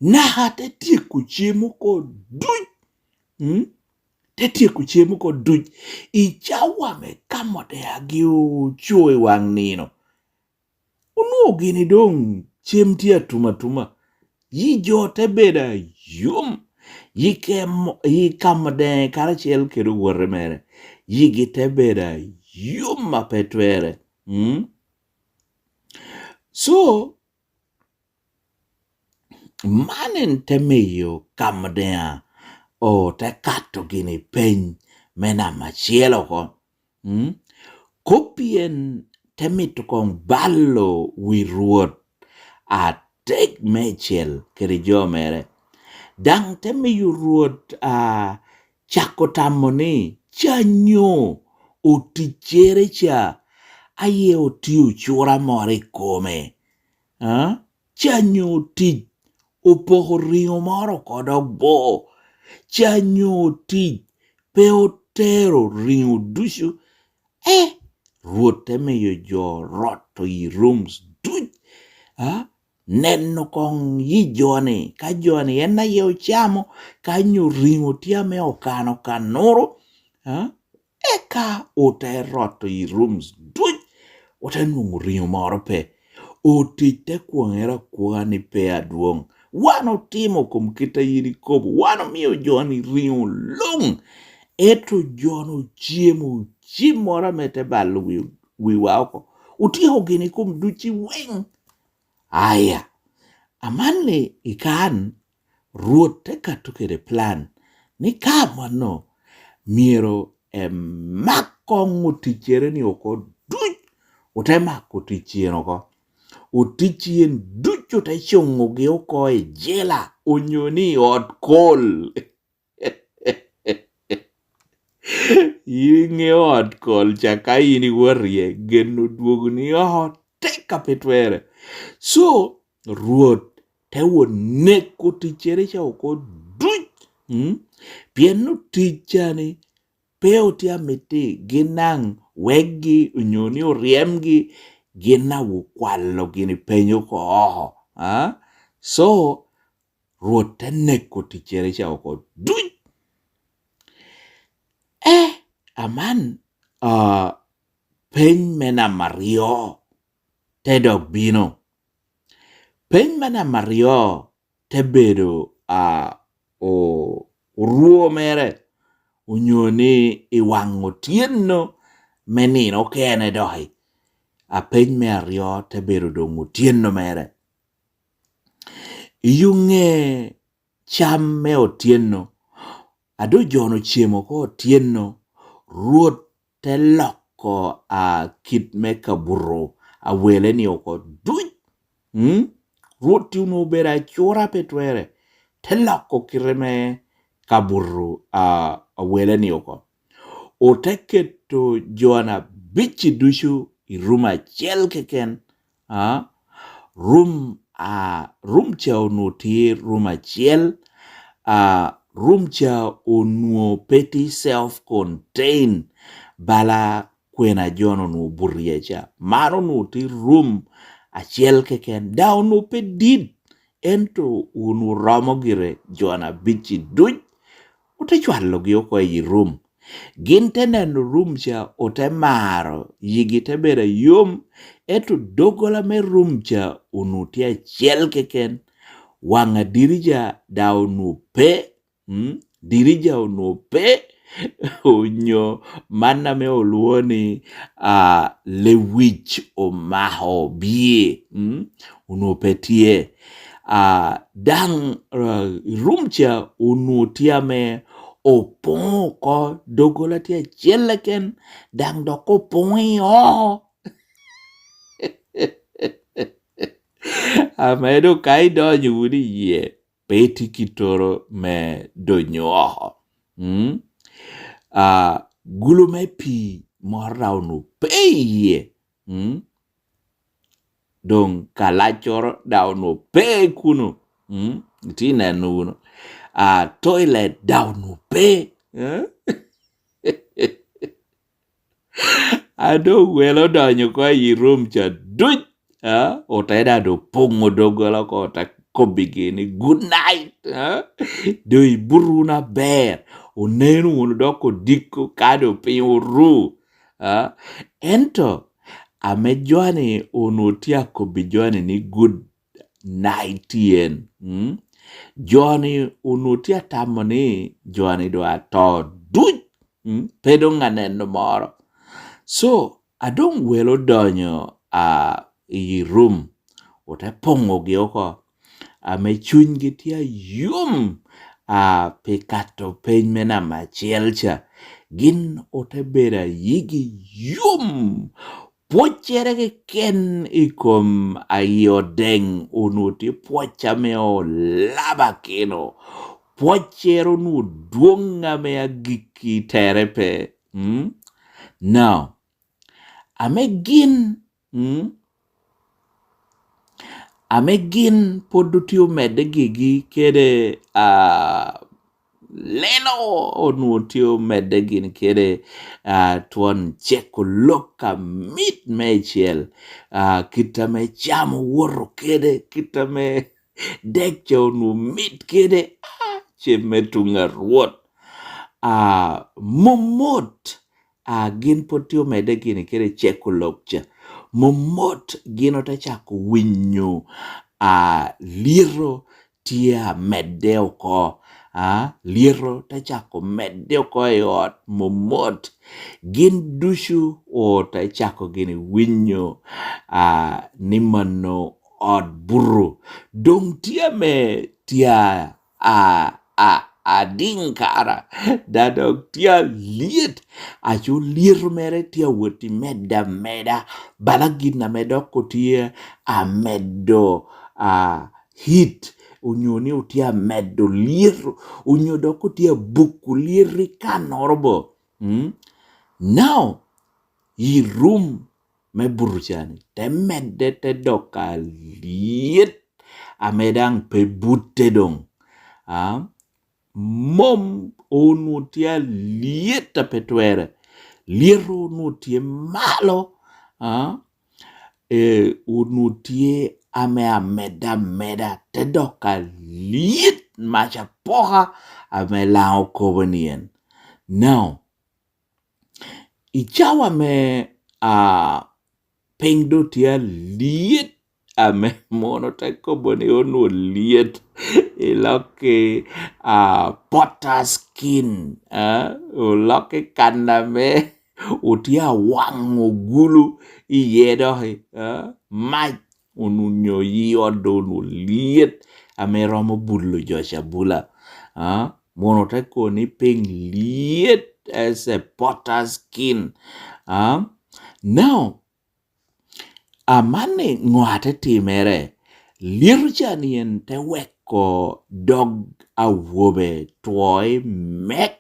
Naha te tieku chiemo ko duj. Te tieku chiemo ko duj. Ichawa me kamadea giu chue wang nino. Unuo gini dong chiem tia tuma. Yi jote beda yum. Yi kamadea karachiel kedu wore mere. Yi gite beda yum apetwere. So manen temeyo kamadea te kato gini peny mena machielo ko. Kopien temito kong ballo wi ruot tek mechiel keri jo mere. Dang temiyo ruot chako tamoni chanyo otichere cha aye oti uchura mori kome. Chanyo oti opoko ring'o moro kod obo, chanyo tich, pe otero ring'o ducho, ruoth emiyo jo roto i rooms duch, neno kong yi joni, ka joni en aye ochamo, kanyo ring'o tiame okano kanoro, eka ote roto i rooms duch, ote nungo ring'o moro pe, otich te kuong'era kuonga ni pe aduong', wano timo kom kita yiri kobo, wano miyo joni ring'o long', eto jono chiemo mora mete balo wiwa oko, utiyo gini kum duchi weng. Aya, amanle ikan ruoth te katukere plan, ni kamano miero makong otichere ni oko duch, ute mako tichien oko, otichien duch ute chungo gi oko e jela, onyoni od kol. Ing'e od kol chaka ini warie geno duogni te kapetwere. So ruoth te woneko tichere cha oko duch, pieno tichani peo tia miti ginang wegi unyoni oriemgi gina wukwalo gini penyo ko oho. So ruoth te neko tichere cha oko duch. Aman peny mena Mario te dok bino. Peny mena Mario te bedo ruo mere unyoni iwango tieno menino kene dohi. Peny Mario te bedo dongo tieno mere. Iyung'e cham me otieno. Ado jono chiemo ko otieno. Ruoth te loko kit me kaburo awele ni oko duch. Ruoth uno bera chora petwere te loko kireme kaburo awele ni oko. Oteketo joana bichi dushu i room achiel keken. Room cha onutie room achiel. Room cha onuo peti self-contained bala kwena jono nu burie cha. Maro nuti room achiel keken da onu pe did ento unu romo gire joana bichi duch ute chwalo gi oko i room. Ginte neno room cha ote maro yigi te bera yom eto dogola me room cha unuti achiel keken wanga dirija da onu pe dirija ono pe onyo mana me oluoni lewich omaho bie ono petie dang rumcha ono tiame opoko dogola tia cheleken dang doko poyo amedo kaido nyuri ye peti kitoro me donyo gulo me pi morauno peye don kalachoro dauno pe kuno tina nuno toilet dauno pe ado welo donyo kwa yi room cha duch oteda do pongo dogola ko ta kobigini good night do iburuna ber onenu uno doko diko kado pe oru ento amejwani onotia kobijwani ni good night yen jwani onotia tamoni jwani do ato duch pedo nganeno moro so adong welo donyo i room ote pongo gi oko ame chuny gi tia yum pe kato peny mena machiel cha gin ote bera yigi yum pochere ke ken ikom ayodeng unuti pocha meo laba keno pochero nu duonga me agiki terepe now ame gin ame gin pod utio mede gigi kede lelo onu utio mede gin kede tuon cheko loka mit mechiel kita me chamo wuoro kede kita me dek chonu mit kede cheme tunga ruot momot gin potio mede gin kede cheko lokcha momot gino ta chako winyo liero tia mede oko liero ta chako mede oko e ot momot gin dushu o ta chako gini winyo nimano od buru dong tia me tia ading kara dadok tia liet acho lier mere tia woti meda balagin na medo kotia medo hit unyoni utia medo lier unyodo kotia buku lieri kanorbo now yi room me buruchani te mede te doka liet amedang pe butte dong mom onu tia lieta petwere liero nu tie malo onu tie meda te doka liet macha poha ame lao kovenien now ichawa me pengdo tia liet ame mono te koboni onu liet iloke potas skin uloke kaname utia wango gulu iyedo mai ununyo yodo nu liet ame romo bulu josha bula mono te koni peng liet as a potas skin now amane ngwate timere liru chanien te weko dog awobe tuoi mek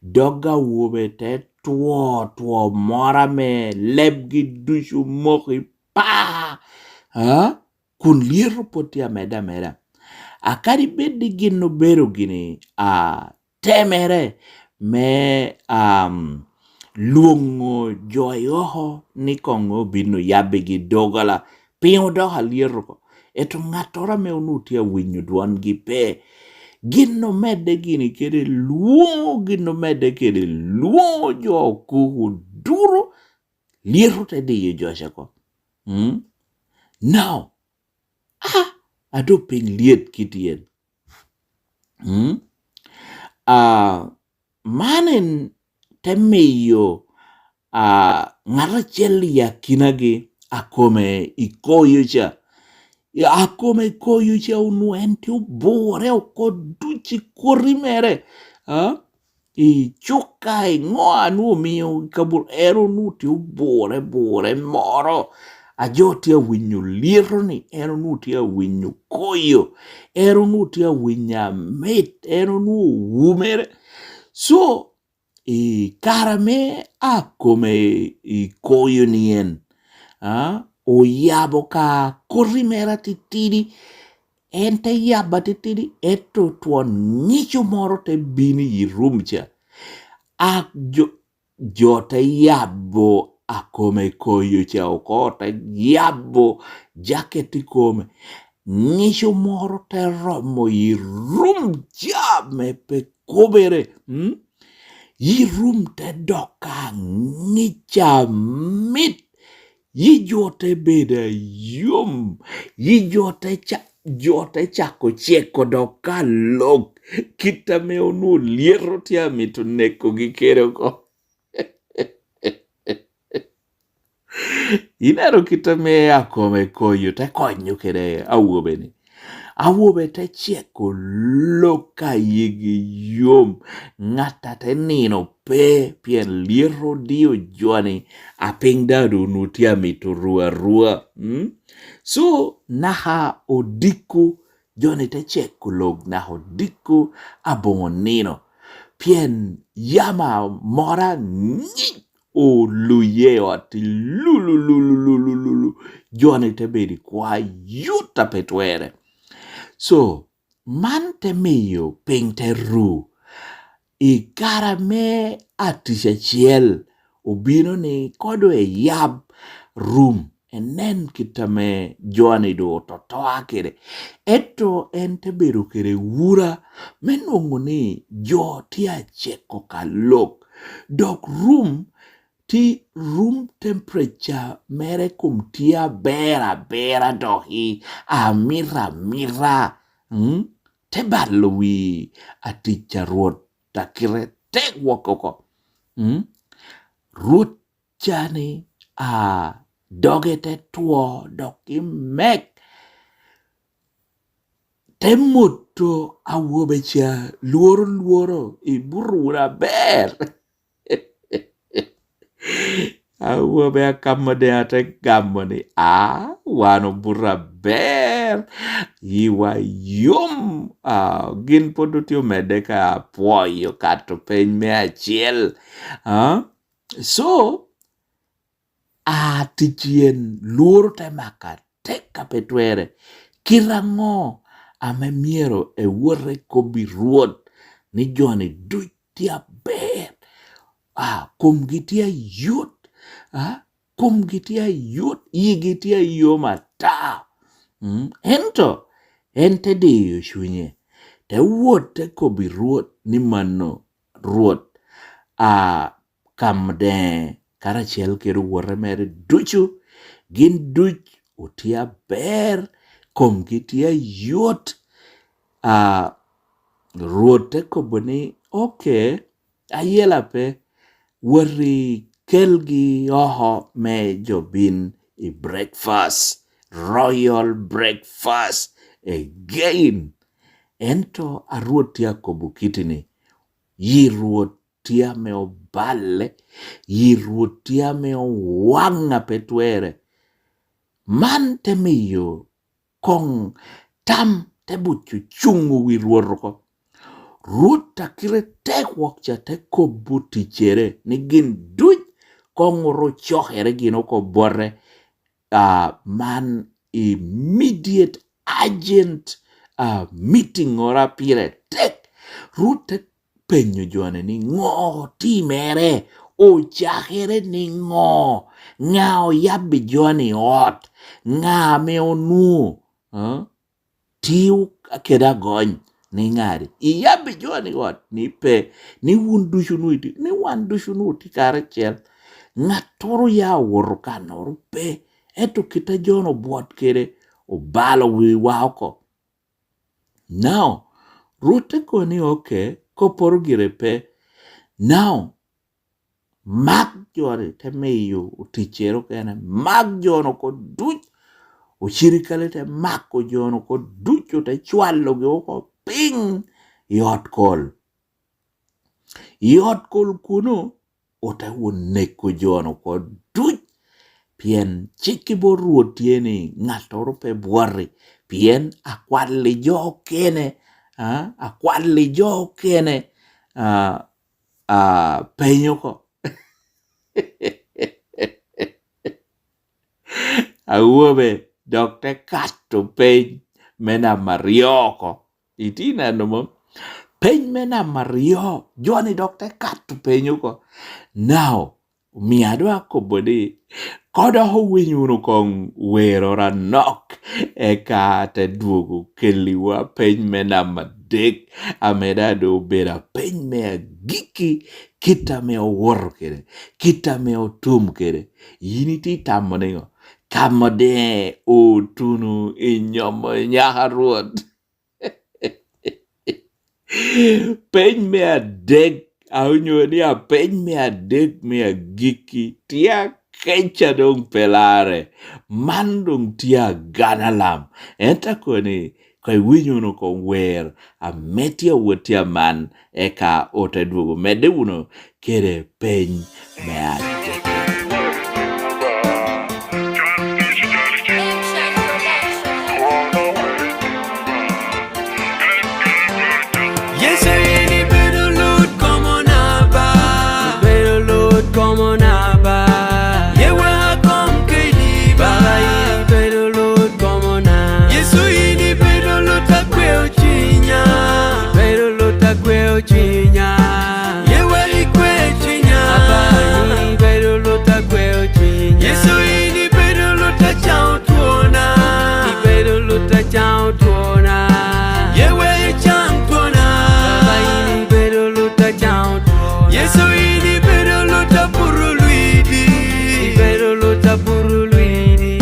dog awobe te tuo mora me lebgi dushu moki pa kun liru potia meda akari bedi gino beru gini temere me luongo joyoho ni kongo bino yabegi dogala piyo doha liru ko eto ngatora me unutia winyo duan gi pe gino mede gini kede luo jo kuhu duro liru te di josha ko now ado ping liet kitien manen temeyo ngara cheli ya kinagi akome ikoyo cha akome koyo cha unu enti ubore oko duchi korimere i chuka ngoa nu miyo kabur ero nuti ubore moro ajotia winyo liero ni ero nuti winyo koyo ero nuti winya met ero nu wumere so karame akome koyo nien o yabo ka korimera titidi ente yaba titidi eto tuon nicho moro te bini yirumcha jote yabo akome koyo cha okota yabo jaketi kome nicho moro te romo yirumcha mepe kobere yirum te doka ngicha mit yijote beda yum yijote chako cheko doka lok kita me onu liero tia mitu neko gikero ko inero kita me akome koyo te konyo kere awobe te cheko loka yigi yum ngata te nino pe pien liero dio joani apingda nutia mitu rua so naha odiku joni te cheko log naha odiku abongo nino pien yama mora luye ot lulu Johnny te bedi kwa yuta petwere. So man te miyo ping te ru ikara me atisha chiel ubino ni kodo yab room enen kitame Johnny do totoa kere eto ente beru kere wura menongo ni jo tia cheko kalok dok room ti room temperature mere kum tia bera dohi mira te barlowi aticha ruot takire te wakoko ruot chani dogete tuo doki mek te muto awuobecha luoro iburura ber awuobe akamade ate gamoni wano bura ber iwa yum gin podutio medeka puoyo kato peny me achiel so tichien luoro te maka teka petwere kirango ame miero e wuore kobi ruot ni Johnny dutia ber kum gitia yut kum gitia yut yigitia yomata ente diyo shunye te wuot te kobi ruot ni mano ruot kamde karachiel kero wuore mere duchu gin duch utia ber kum gitia yut ruot te koboni ayela pe wari kelgi oho me jobin i breakfast royal breakfast again ento aruotia kobukitini yiruotia me obale yiruotia me wanga petwere man te miyo kong tam te buchu chungu wiruorko ruta kire tek wakcha te kobuti chere ni gin duj kongoro chohere gino ko borre man immediate urgent meeting ora pire tek ruta penyo Johnny ni ngo timere o chahere ni ngo ngao yabi Johnny ot nga me onu tiu keda gony ni ngari iyabi Johnny ot ni pe ni wundushu nuiti ni wandushu nuiti karachel ngatoro ya worukano pe eto kita Jono buat kere o balo wi wako now rute ko ni ko por gire pe now mag Johnny te meyo utichero kene mag Jono ko duch ushirikale te mako Jono ko ducho te chwalo ge ko ping yot kol kuno ote woneko Jono ko duch pien chiki boruo tieni ngatoro pe buari pien akwali jo kene penyo ko awuobe Dr. Kato peny mena marioko itina nomo peny mena mario Johnny Dr. Kato penyo ko now miadwa kobodi koda ho winyuno kong wero ranok eka te duogo keliwa peny mena madek ameda do bera peny mea giki kita mea wor kere kita mea tum kere yiniti tamonengo kamode o tunu inyomo nyaharod peny mea dek aunyo ni a peny mea dek mea giki tia kecha dong pelare mandong tia ganalam enta kone kai winyuno ko wer a metia wotia man eka ote duogo mede uno kere peny mea dek. Yes, I ain't better load, come on, Yesu ini pero luta puru luidi. Pero luta puru luidi.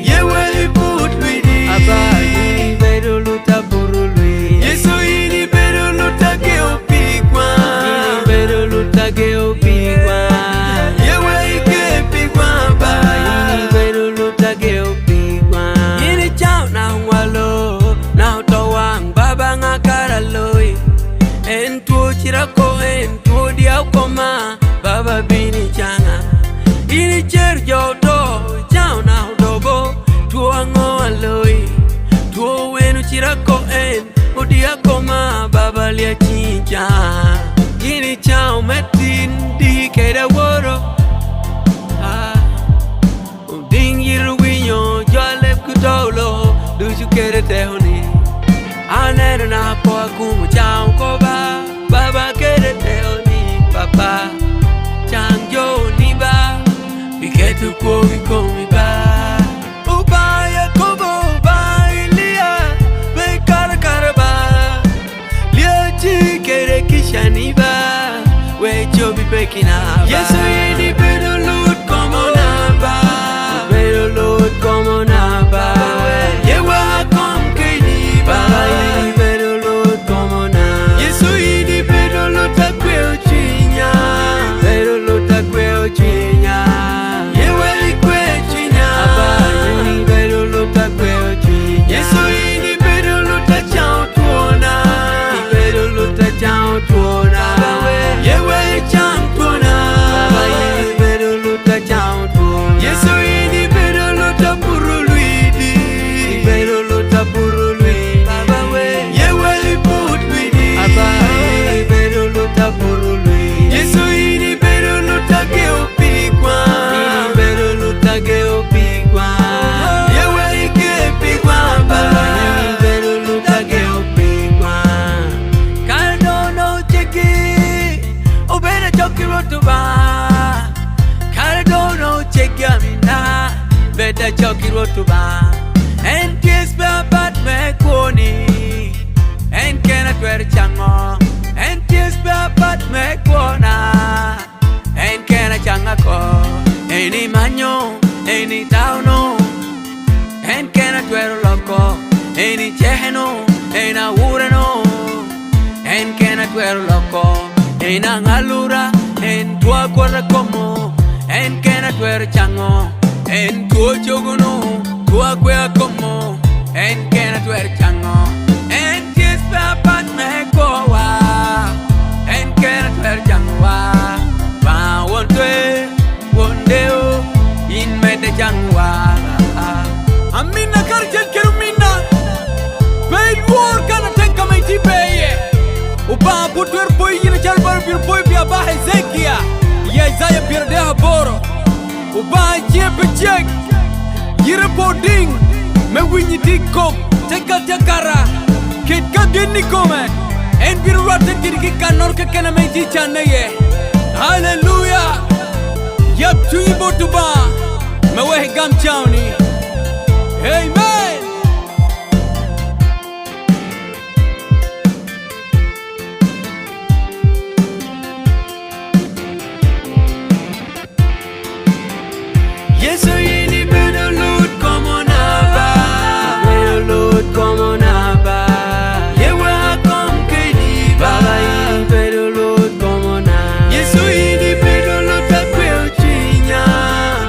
Yewe put luidi. Abani pero luta puru luidi. Yesu ini pero luta geo pigwa. Ini pero luta geo pigwa. Yewe ke pigwa ba. Ini pero luta geo pigwa. Ini chao na walo na utawang baba ngakara loi. Entu chirako entu dia koma baba bini changa. Ini cherjo do chao na udobo tuango aloi. Tuo wenu chirako en udia koma baba lia chicha. Ini chao metin di keda woro. Uding yiru winyo jalep kutolo duju kere tehoni. Aner na po akumu chao koba baba kere tehoni papa chanjo ni ba iketu ko ikomi ba uba ya kobo ba ilia be kara ba lia chi kere kishani ba we chobi pekina ba Yesu ini pero lut como naba pero lut como naba yewa kom kini ba pero lut como naba Yesu ini pero lut akweo chinya pero lut akweo chinya yewa ikwe chinya ba pero lut akweo chinya Yesu ini pero lut achao tuona pero lut achao tuona yewa chang tuona pero lut achao tuona Yesu ini pero lut apuru luidi pero lut apuru luidi yewa iput luidi pero lut apuru luidi Yesu ini pero lut ageo pigwa pero lut ageo pigwa yewa ike pigwa pero lut ageo pigwa Kaldono cheki obera choki rotuba Kaldono cheki amina beta choki rotuba En kies babat me koni En kena twer chango En kies babat me kona En kena changa ko Eni manyo eni tauno En kena twer loco Eni cheheno ena ureno En kena twer loco Ena ngalura en tua corra como En kena twer chango En tuo chogono tua kwea como En kena twer chango En kies papat me kowa En kena twer chango Ba wontwe wondeo In mete chango Amina karjan kerumina Paid war kana tenka me tibeye Uba putwer boy yina charbar bir boy bia ba Hezekia Ya Isaiah bir deha boro Uba jepe check Yire boding Me winyi dikok Teka tekara Kit ka gini kome En bir raten kiri kanor ke kena me ti chaneye Hallelujah Yap tuyi botuba Me wehe gam chawni Amen Yesu ini pero lut como naba Pero lut como naba Yewa kom keni ba Pero lut como naba Yesu ini pero lut akweo chinya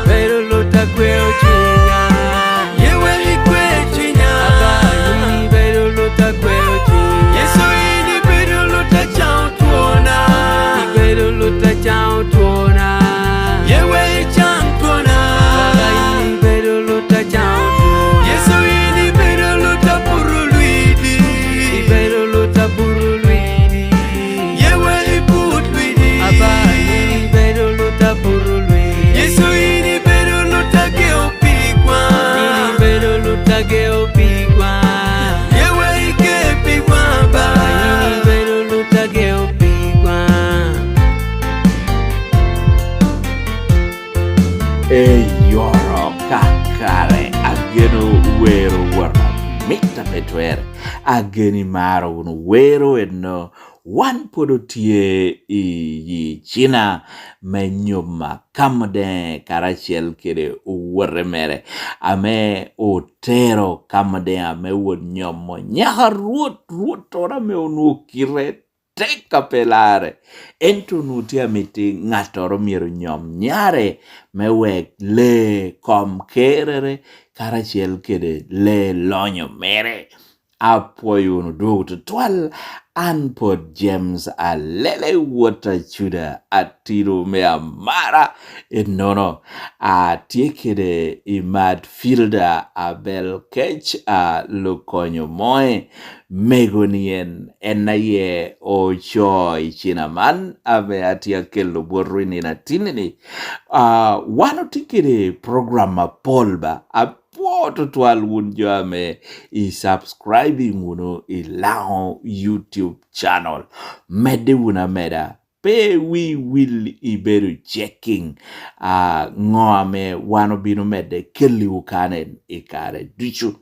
Pero lut akweo chinya Yewa ikwe chinya Pero lut akweo chinya Yesu ini pero lut achao tuona Pero lut achao tuona Yewa chang tuona pero luta chao Yesu ini pero luta puru luidi pero luta puru luidi yewe iput luidi abani pero luta puru luidi Yesu ini pero luta geo pigwa pero luta geo pigwa yewe ike pigwa abani pero luta geo pigwa Yoro kakare ageno wero warna mita petwer ageni maro uno wero eno wan podo tie i china me nyoma kamde karachiel kede uwore mere ame otero kamde ame won nyomo nyaha ruot ora me onukire teka pelare ento nuti amiti ng'atoro miero nyom nyare mewek le kom kerere karachiel kede le lonyo mere apoyo do to twal an pod James alele wota chuda atiro me amara enono a tiekede imad fielder abel kech a lokonyo moe megonien enaye o joy chinaman ave atia kelo borwini na tinini wano tikede programa polba poto twal wun jame i subscribing uno i lao YouTube channel mede wuna meda pe we will iberu checking ngoame wano bino mede keli ukanen ikare duchu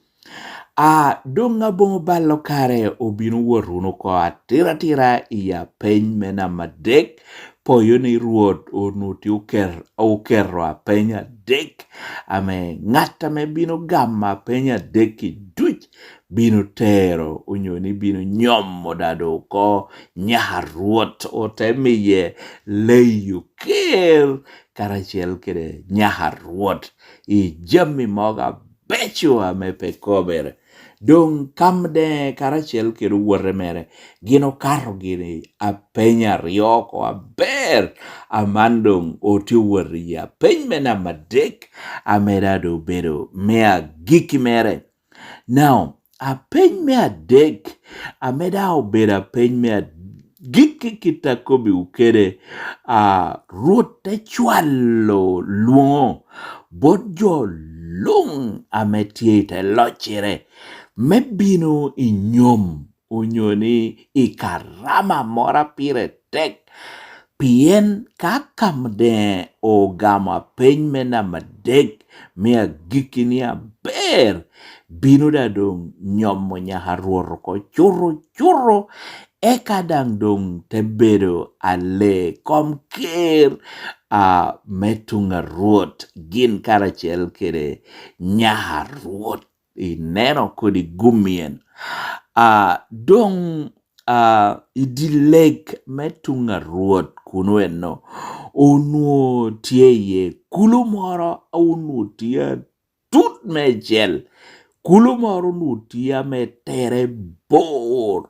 donga bongo ballo kare obinu woruno ko atira iya peny mena madek poyo ni ruot onuti ukero a penya dek ame ngata me bino gamma penya deki duch bino tero unyoni bino nyomo dado ko nyaha ruot otemiye leyu ker karachiel kere nyaha ruot I jami moga becho ame pe kobere dong kamde karachiel kero wuore mere gino karo gini a penya rioko a ber amandong oti wuori a peny mena madek amerado bedo mea giki mere now a peny mea dek ameda obeda peny mea giki kitakobi ukere ruote chwalo luongo bojo lung ametie te lochire mebino inyom unyoni ikarama mora pire tek pien kakamde o gama peny mena madek mea gikinia ber bino da dong nyomo nyaharuoro ko churro eka dang dong tebedo ale kom ker metunga ruot gin karachiel kere nyaha ruot ineno kodi gumien dong idileg metunga ruot kunueno onu tieye kulumoro onu tie tut mejel kulumoro nutia metere bor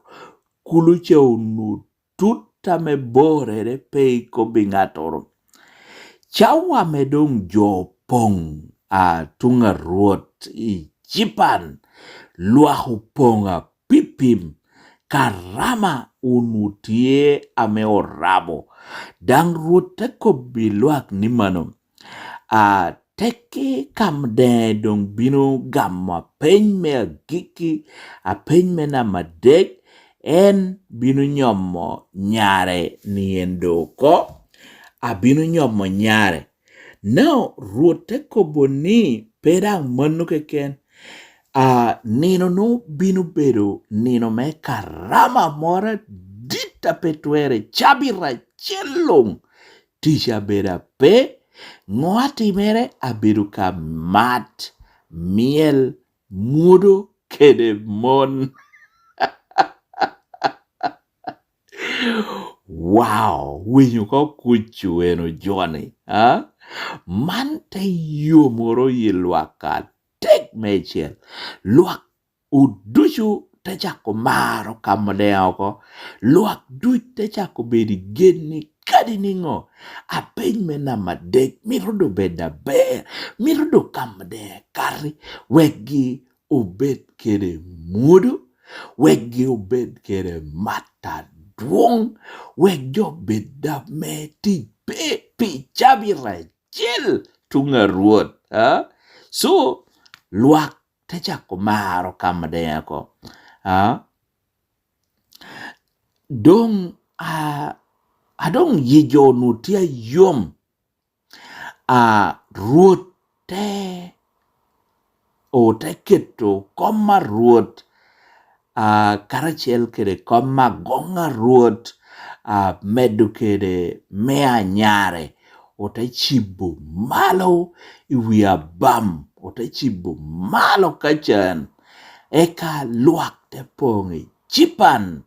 kuluche onu tuta me borere peiko bingatoro chawa medong jopong tunga ruot I jipan luahu ponga pipim karama unutie ame orabo dang ruot teko biluak nimano teke kamde dong bino gamma peny mea giki a peny mena madek en bino nyomo nyare niendo ko bino nyomo nyare now ruote koboni perang manu keken nino no bino bedo nino me karama mora dita petuere chabira chelong tisha bera pe ngoati mere abiru ka mat miel mudo kede mon wow winyo ko kuchu eno joni mante yo moro yilwaka tek mechel luak uduchu te chako maro kamade oko luak duch te chako bedi geni kadi ningo apeny mena madek mirudo beda ber mirudo kamade kari wegi obed kere mudu wegi obed kere mata duong wegjo beda meti pi chabira chel tunga ruot so luak te chako maro kamade ako dong adong yijo nutia yom ruot te o te keto koma ruot karachiel kede koma gonga ruot medo kede mea nyare otachibo malo iwi abam otachibo malo kachan eka luak te pongi chipan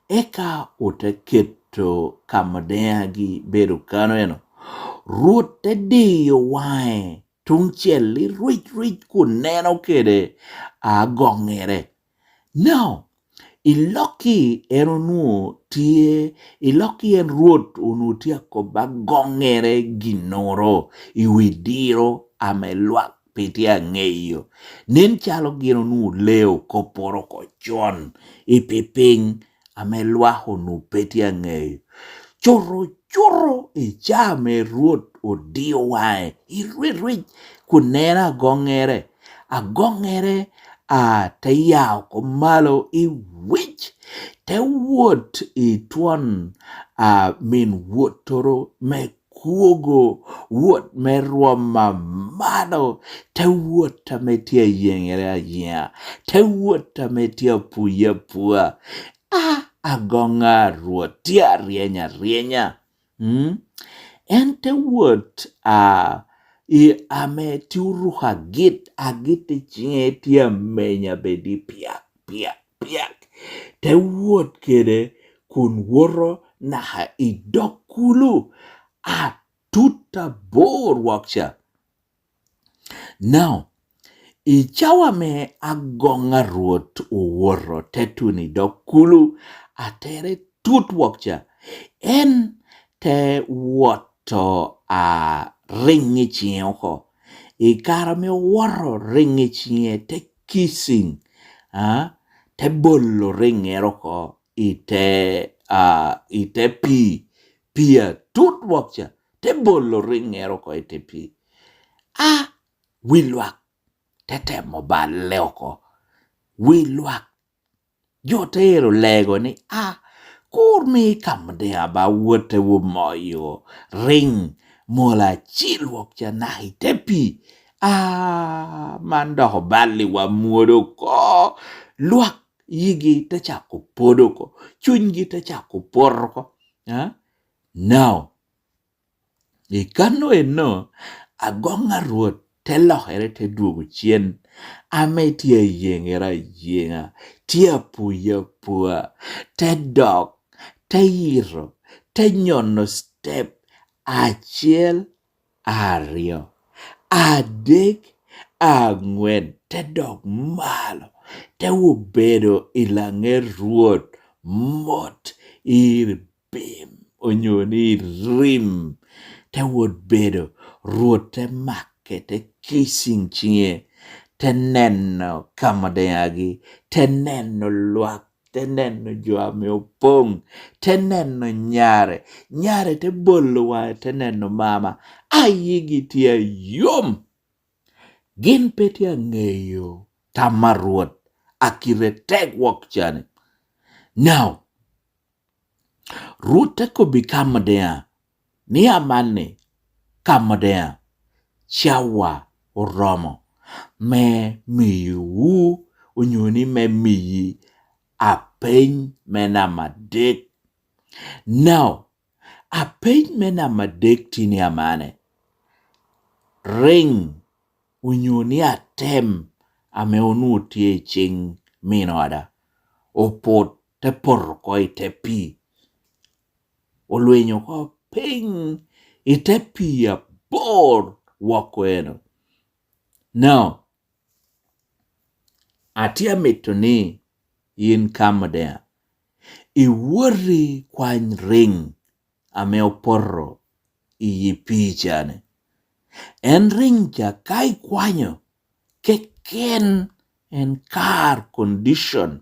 eka otaketo kamadea gi bedo kano eno ruot te diyo wae tungchieli rich kuneno kede gongere. Now, iloki eronuo tie, iloki en ruot unu tia koba gongere ginoro, iwidiro ame luak pitia ng'eyo. Nen chalo gino nu leo koporo kochon, ipiping ame luaho nu pitia ng'eyo. Choro ichame ruot odio wae, irwit kunena agongere te yao komalo i wich te wuot i tuon min wuotoro me kuogo wuot me ruoma mano te wuot me tia yengere ayia te wuot me tia puya pua agonga ruot tia rienya en te wuot I ame tiuru agit chinge tia menya bedi piak te wuot kede kun woro na idokulu tuta bor wakcha. Now ichawa me agonga ruot uworo tetuni dokulu atere tut wakcha en te woto ringi chioko ikarame waro ringi chie te kissing te bollo ringero ko ite pia tut wakcha te bollo ringero ko ite pi wilwak te temo balle oko wilwak jotero lego ni kurmi kamdea ba wote wo moyo ring mola chilwok janai tepi mando bali wa muodo ko luak yigi te chako podo ko chungi te chako porko now ikano eno agonga ruot te lohere te duogo chien ame tia yengera yenga tia puya pua te dok te yiro te nyono step achiel ario adek ang'wen te dok malo te ubedo ilange ruot mot ir bim onyoni rim te bedo ruot te make te kissing chie te neno kamadagi te neno luak te neno joame opong te neno nyare te bolo wae te neno mama ayigi tia yom gin petia ng'eyo tamaruot akire tek wok chane. Now ruot ko bi kamadea ni amane kamadea chawa oromo me miyu unyoni me miyi apeny mena madek. Now apeny mena madek tini amane ring unyoni atem ame onutie ching minoada opot te porko ite pi olwenyo ko ping ite pi ya bor wako eno. Now atia metoni yin kamadea iwori kwany ring ame oporro iyi pi chane en ring ja kai kwanyo keken en kar condition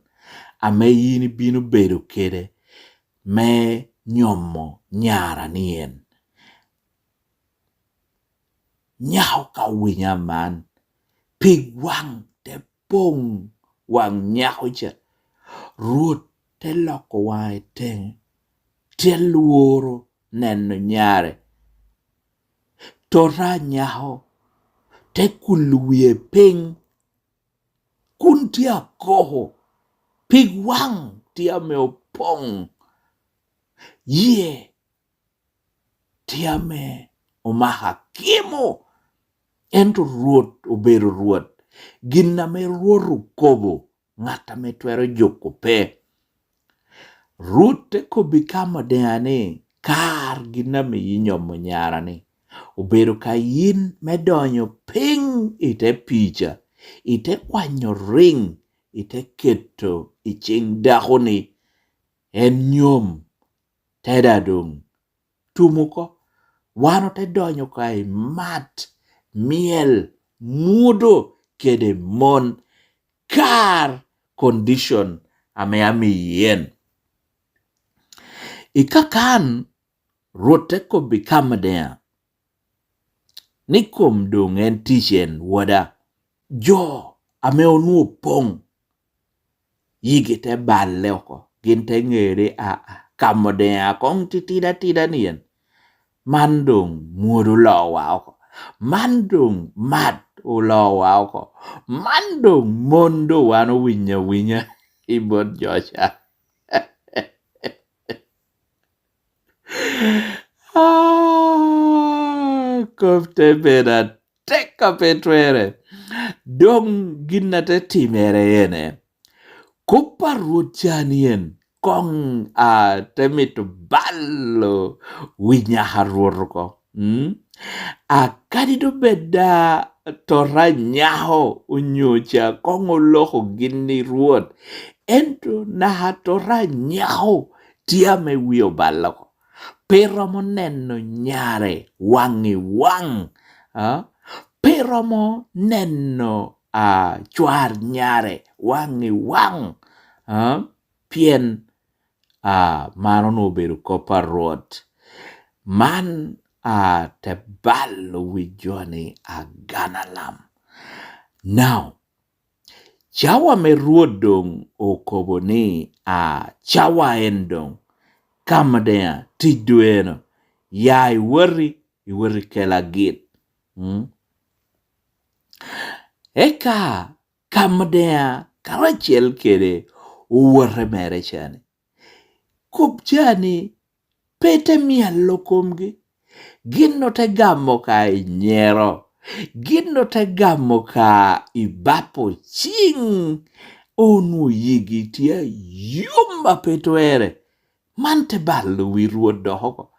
ame yin binu bedo kede me nyomo nyara nien nyao ka winya man pig wang te pong wang nyao cha ruot te loko wae teng te luoro neno nyare tora nyao te kuluye ping kuntia koho pig wang tiame opong yie tiame omahakimu ento ruoth obedo ruoth giname ruoru kobo ng'ata me twero joko pe ruoth kobikamo deane kar giname yinyomo nyarani obedo ka yin medonyo ping ite picha ite kwanyo ring ite keto iching dakoni en nyom tedadong tumuko wano te donyo kai mat miel mudo kede mon kar condition ame yen ikakan rote ko become there nikom dong en tishen wada jo ame onu pong yigite balle oko ginte ngere kamode akong tida nien mandong mudu lawa oko mandong mat ulawa oko mandong mondo wano winya ibon Joshua kofte beda teka petwere dong ginnate timere yene kupa ruchanien kong temit ballo winya harurko akadido beda tora nyaho unyocha kongo loho gini ruot ento na tora nyaho tiame wio ballo pero mo nenno nyare wangi wang pero mo nenno chwar nyare wangi wang pien mano no beru kopa road man te ballo wijoni aganalam now chawa me ruodong okoboni chawa endong kamadea tidueno ya iwori kela git eka kamadea karachel kere uwore mere chani kubchani pete mialo komgi ginno te gamo ka inyero ginno te gamo ka ibapo ching onu yigi tia yumba petwere mante ballo wi ruod dohoko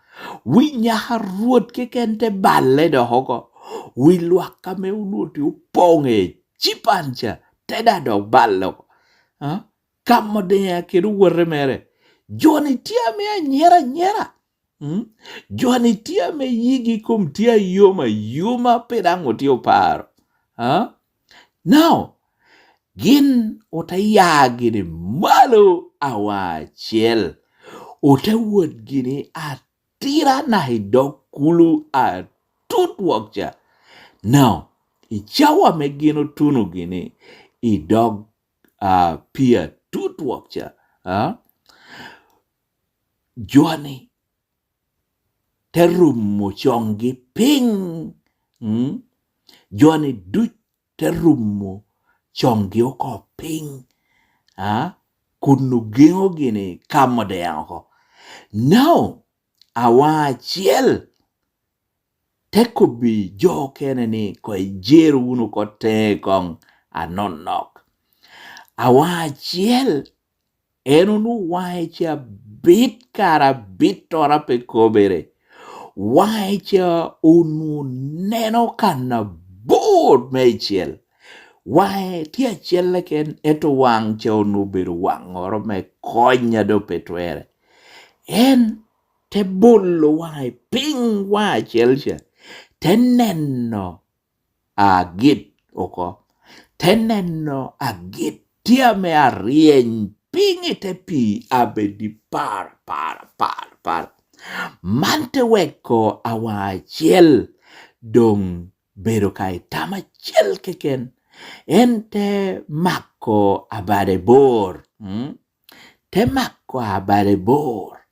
wi nyaha ruod kekente balle dohoko wi luaka me unuti uponge chipancha teda do ballo kamodea kiru wore mere joni tia me nyera joni tia me yigi kum tia yuma pedango tio paro now gin otayagi ni malo awachiel ote wuod gini atira na hidokulu tutwokja now ichawa megino tunu gini idog pia tutwokja Johnny terumo chongi ping Johnny du terumo chongi oko ping kunu gengo gini kamode yanko now awachiel tekobi jo keneni ko jeru unu ko te kong anonok awachiel enunu waicha bit kara bitora pe kobere waicha unu neno kana board mechiel why tia chelle ken eto wang chonu bir wang oro me konya do petwere en te bollo why ping why chelcha tenenno agit oko tenenno agit tia me arien ping ite pi abedi par mante weko awa chel dong bero kai tama chel keken ente mako abade bor te mako abade bor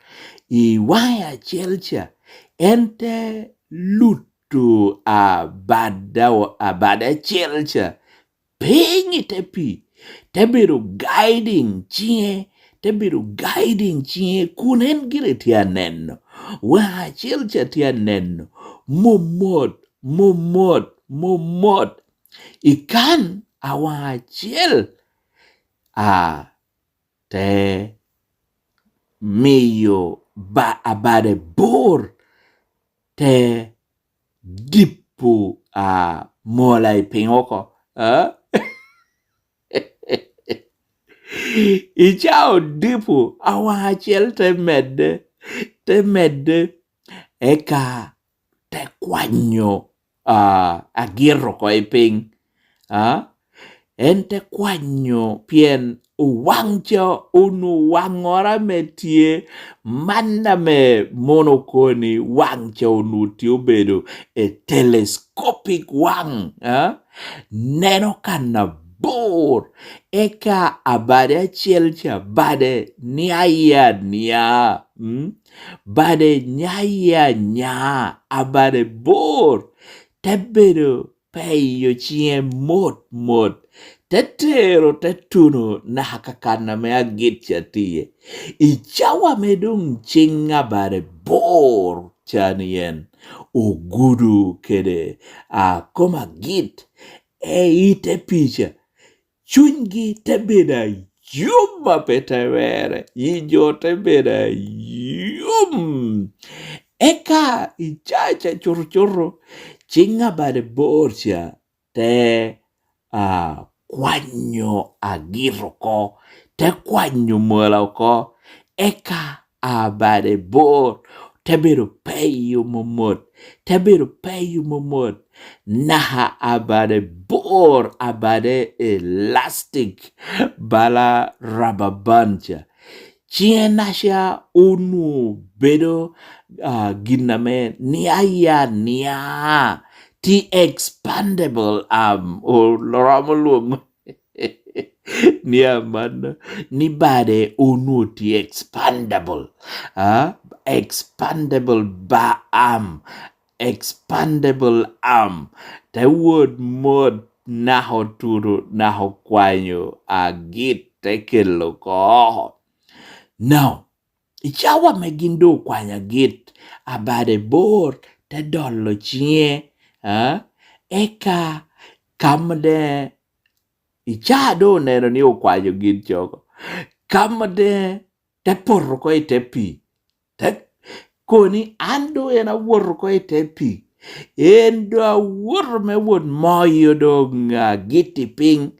I waya chelcha ente lutu abada chelcha pengi tepi tebedo guiding chie, tebedo guiding chie kunen gire tia neno. Wa chiel cha tia neno. Momot. Ikan awa chiel te miyo abade bor te dipu mola ipingoko. Ichao dipu awa chiel te medde eka te kwanyo agiro ko iping. Ente kwanyo pien uwangcho unu wangora metie mana me monokoni wangcho unu tiobedo telescopic wang. Neno kana bor eka abade achiel cha bade nia bade nya abade bor tebedo peyo chie mot tetero tetuno na hakakana me agit chatie ichawa medung chinga bare bor chanien ugudu kede koma git ite picha chungi tebeda yuma petevere yijo tebeda yum eka ichacha churro chinga bare borcha te kwanyo agiroko te kwanyo molako eka abare bor tebedo peyo momot naha abare bor abare elastic bala rababancha chienasha unu bedo giname nia ti expandable o loramulum nia man ni bade unu ti expandable expandable expandable the word mod naho turu naho kwanyo agit tekelo ko now ichawa megindo kwanya git abade bor te dollo chie eka kamde ichado neno ni okwanyo git choko kamde te porro ko itepi te koni ando ena worro ko itepi endo awor me won moyo do giti ping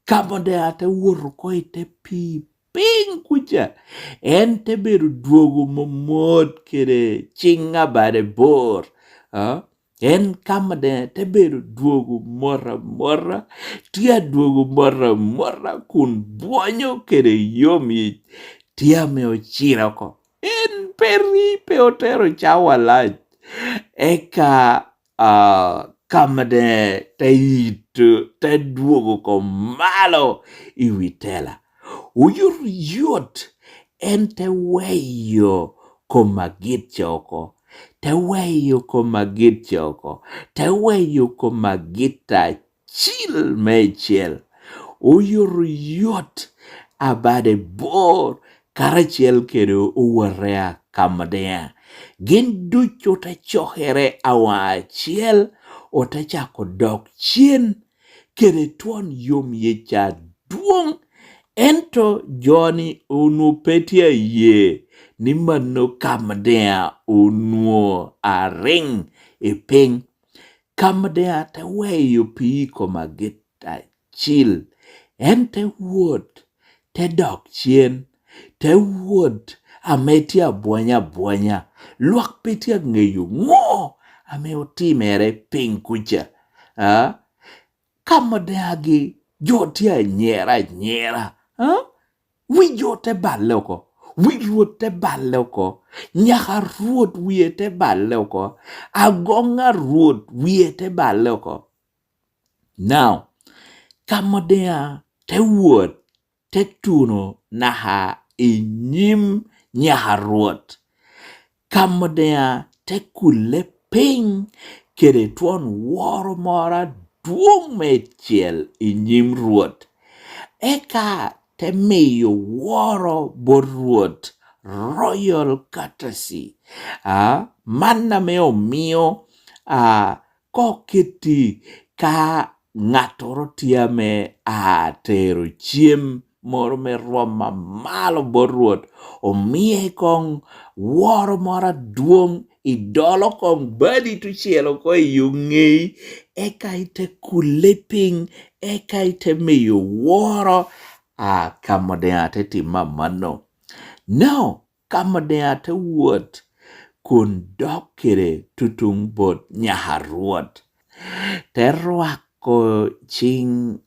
kamde ate worro ko itepi ping kucha ente beru duogo momot kere chinga bare bor en kamade te beru duogo mora tia duogo mora kun buonyo kere yomi tia me ochirako en peripe otero chawalaj eka kamade te itu te duogo ko malo iwitela uyur yot ente weyo komagit choko te weyo komagita chil mechiel uyur yot abade bor karachiel kero uwarea kamadea gin ducho te chohere awa chiel o te chako dok chien kere tuon yom yecha duong ento joni unu petia ye ni mano kamadea unuo ring iping kamadea te weyo pi komagita chil ente wood te dok chien te wood ametia buanya luak petia ngeyo ngo ame otimere ping kucha kamadea gi jotia nyera wijote baloko wiruote baloko nyaka ruot wiete baloko agonga ruot wiete baloko now kamadea te wuot te tuno naha inyim nyaha ruot kamadea te kule ping kere tuon woro mora duong mechiel inyim ruot eka te miyo wuoro boruot royal courtesy manna me omiyo koketi ka ng'ato rotiame tero chiem moro meruom mamalo boruot omiye kong wuoro moro duong' idolo kong badi tuchielo ko yung'ei eka ite kuleping eka ite miyo wuoro kamodea te tima mano no kamodea te wuot kun dokere tutung bot nyaharuot te rwako ching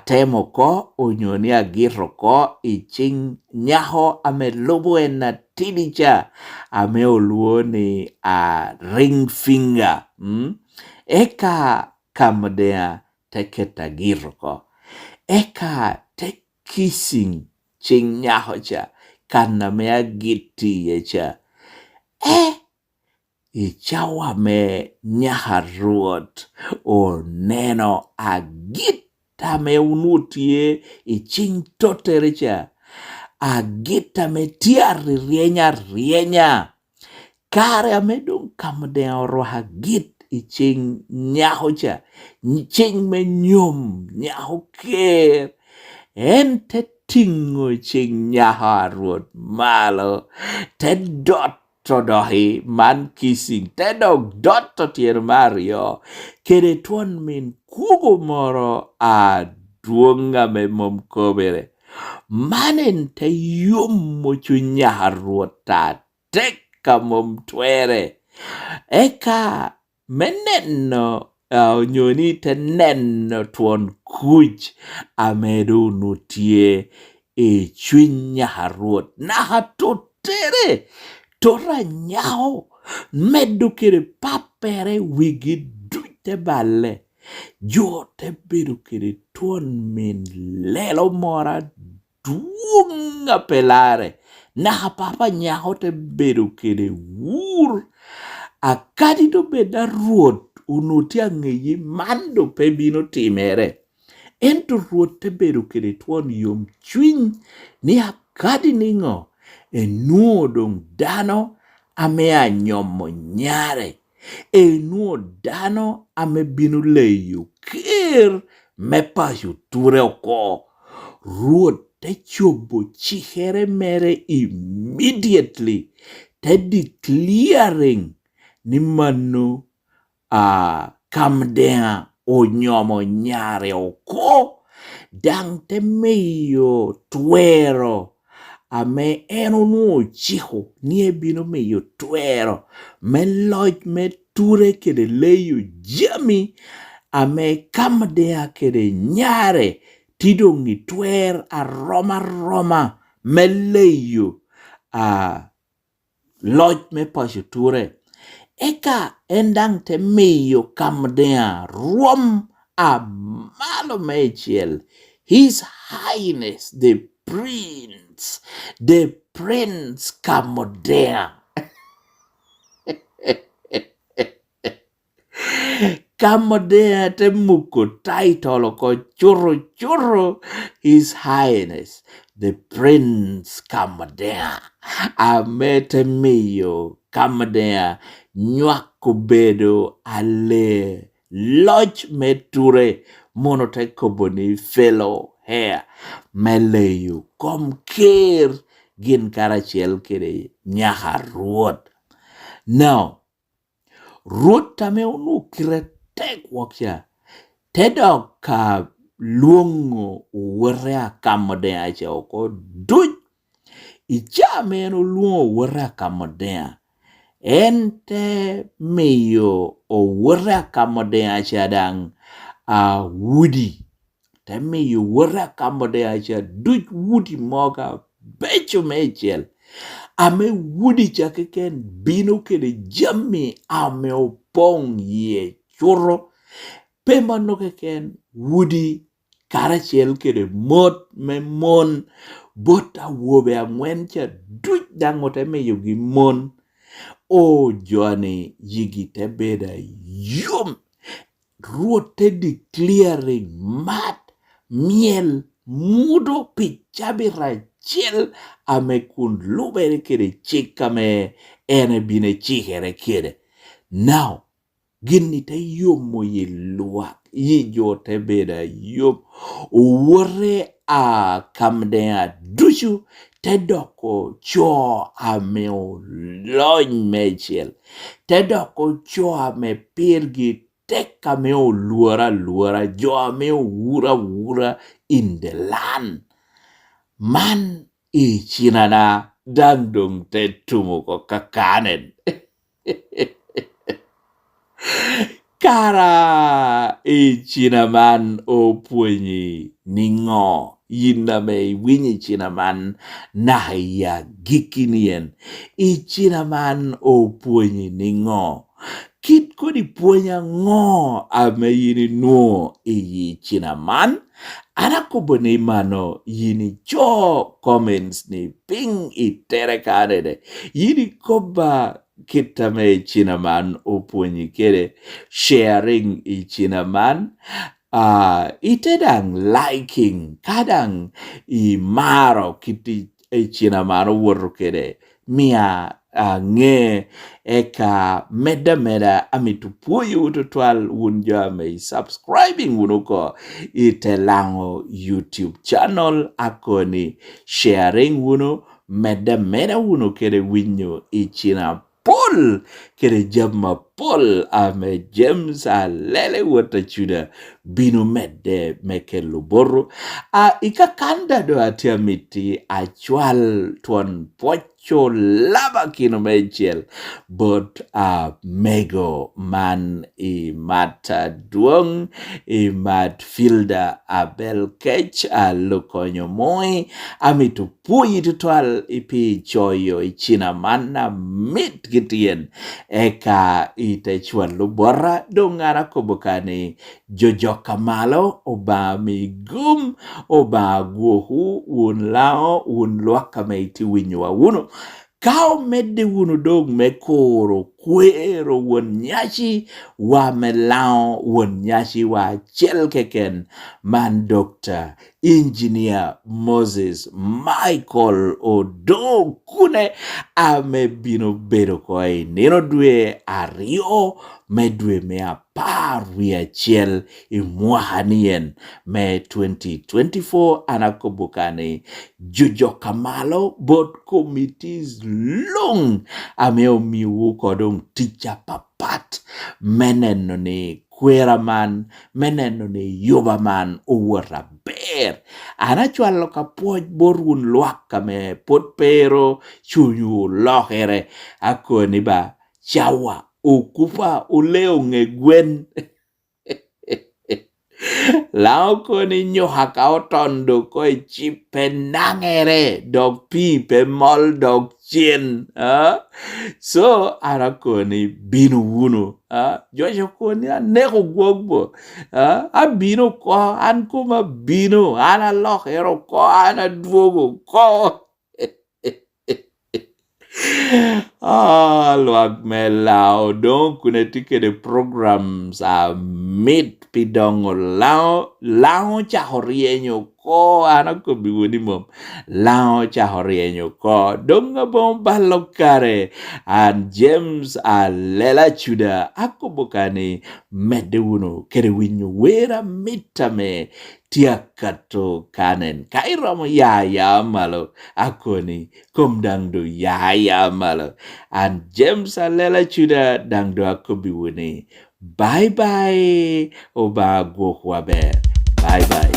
temo ko onyoni agiro ko iching nyaho ame lubo na tidicha ame oluoni ring finger eka kamodea te ketagiro ko eka te kissing ching nyaho cha kana me agiti cha ichawa me nyaharuot oneno agita me unutie iching totere cha agita me tiari rienya kare amedong kamde oro agit iching nyaho cha ching me nyom nyaho ker ente tingo ching nyaharuot malo te dot todohi man kissing te dog dot to tier Mario kede tuon min kugo moro duonga me mom kobere manen te yum mochu nyaharuota teka mom twere eka meneno nyoni te neno tuon kuj amedu nutie chuny nyaharuot na hatotere tora nyao medo kere papere wigi dute balle jo te bedo kere tuon min lelo mora duonga pelare na papa nyao te bedo kere wur akadi do beda ruot unuti ang'eyi mando pe bino timere ento ruot te bedo kere tuon yom chuny ni akadi ningo enuo dong dano ame anyomo nyare enuo dano ame binu leyo ker me pasyo ture oko ruot te chobo chihere mere immediately te declaring ni mano kamdea onyomo nyare oko dang te meyo twero ame eno nuo chiho nie bino meyo twero me loj me ture kede leyo jami ame kamdea kede nyare tidongi twer aroma me leyo loj me pasyo ture eka endang te meyo kamdea ruom malo mechiel His Highness the Prince Kamodea Kamodea te muko title ko churro His Highness the Prince Kamodea amete miyo Kamodea nyako bedo ale lodge meture mono te koboni fellow here meleyo kom ker gin karachiel kere nyaharuot now ruot tame unukire tek wakcha tedok ka luongo uwere Kamodea cha oko duj ichame no luongo uwere Kamodea ente miyo uwere Kamodea cha dang Woody te miyo uwere Kamodea cha duj Woody moga becho mechiel ame Woody cha keken bino kede jami ame opong ye churro pemba no keken Woody karachiel kede mot me mon bota wobe ang'wen cha duj dangote miyo gi mon o Johnny yigi te beda yum ruote declaring miel mudo pichabira chiel ame kun lubere kere chikame ene bine chikere kere. Now, gini te yomo ye luak, yi jote beda yom, wore a kamdea dushu, te doko cho ame o loin mechel, te doko cho ame pirgi teka me o luara, jo ame o wura in the land. Man I chinana dandong te tumuko kakanen. Kara I chinaman o puenyi ningo yiname winyi chinaman nahaya gikinien. I chinaman o puenyi ningo. Kit kodi puenya ngo ame yini nuo iyi chinaman. Anako bone mano yini cho comments ni ping itere kanede. Yini koba kitame chinaman opunyi kere sharing I chinaman. Itedang liking kadang I maro kiti chinaman woro kere. Mia nge eka meda amitupuyu ututwal wunjame subscribing wunuko itelango YouTube channel akoni sharing wunu meda wunu kere winyo ichina Paul kere jamma Paul ame James a lele wata chuda binu mede meke luboro ikakanda do atia miti achwal tuan pocho laba kino mechel but mego man I mata duong I mat filda abel kech lokonyo moi amitu puyi tutual ipi choyo ichina mana mit gitien eka ite chuan lubora dongara kobokani Jojo Kamalo oba migum oba guohu un lao un luaka meiti winywa wuno kao mede wunu dog mekoro kwero won nyashi wa melao won nyashi wa chelkeken man Dr. Engineer Moses Michael Odo kune ame bino bedo koi nino dwe ario medwe mea par wia chel imwahanien me 2024 anakobukane Jojo Kamalo board committees long ameo miwu kodong teacher papat meneno ni kwera man meneno ni yoba man uwara ber anachwal loka poj borun luaka me pot pero chunyu lohere ako ni ba chawa ukupa uleo ngegwen lao koni nyoha kao tondo koi chipe nangere dog pipe mol dog chin so ara koni binu wunu jojo koni neko gwogbo binu ko an kuma binu ana loh ero ko ana dwogo ko luak me lao don kunetike de programs mid pidongo lao chahorienyo ko anako biwuni mom lao chahorienyo ko donga bomba lokare and James lela chuda ako bokani medewuno kere winyo wera mitame tiakato kanen kairamo ya malo akoni komdangdo ya malo and James lela chuda dangdo ako biwuni bye bye oba gokwabe bye bye.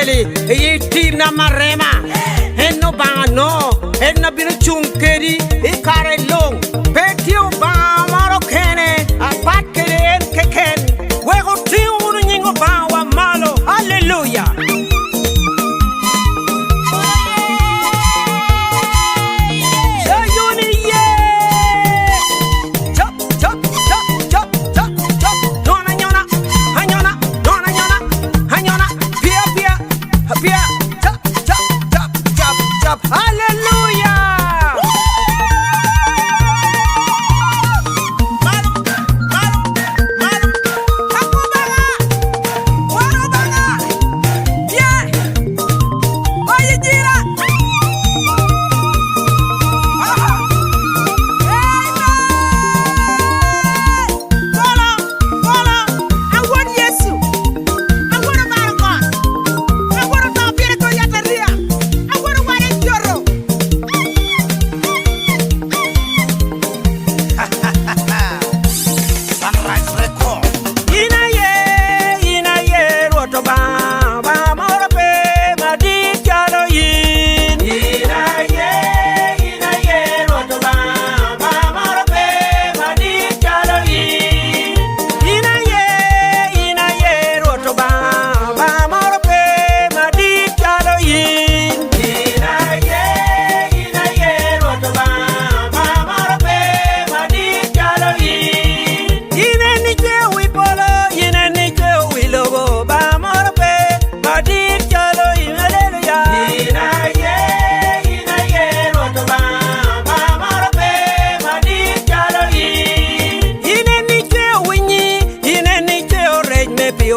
family yiti na marema enno bano enna binu chunkeri ikare long petio ba maro kene apat kene en keken wego tiunu nyingo ba wa malo hallelujah.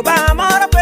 Ba mora pe,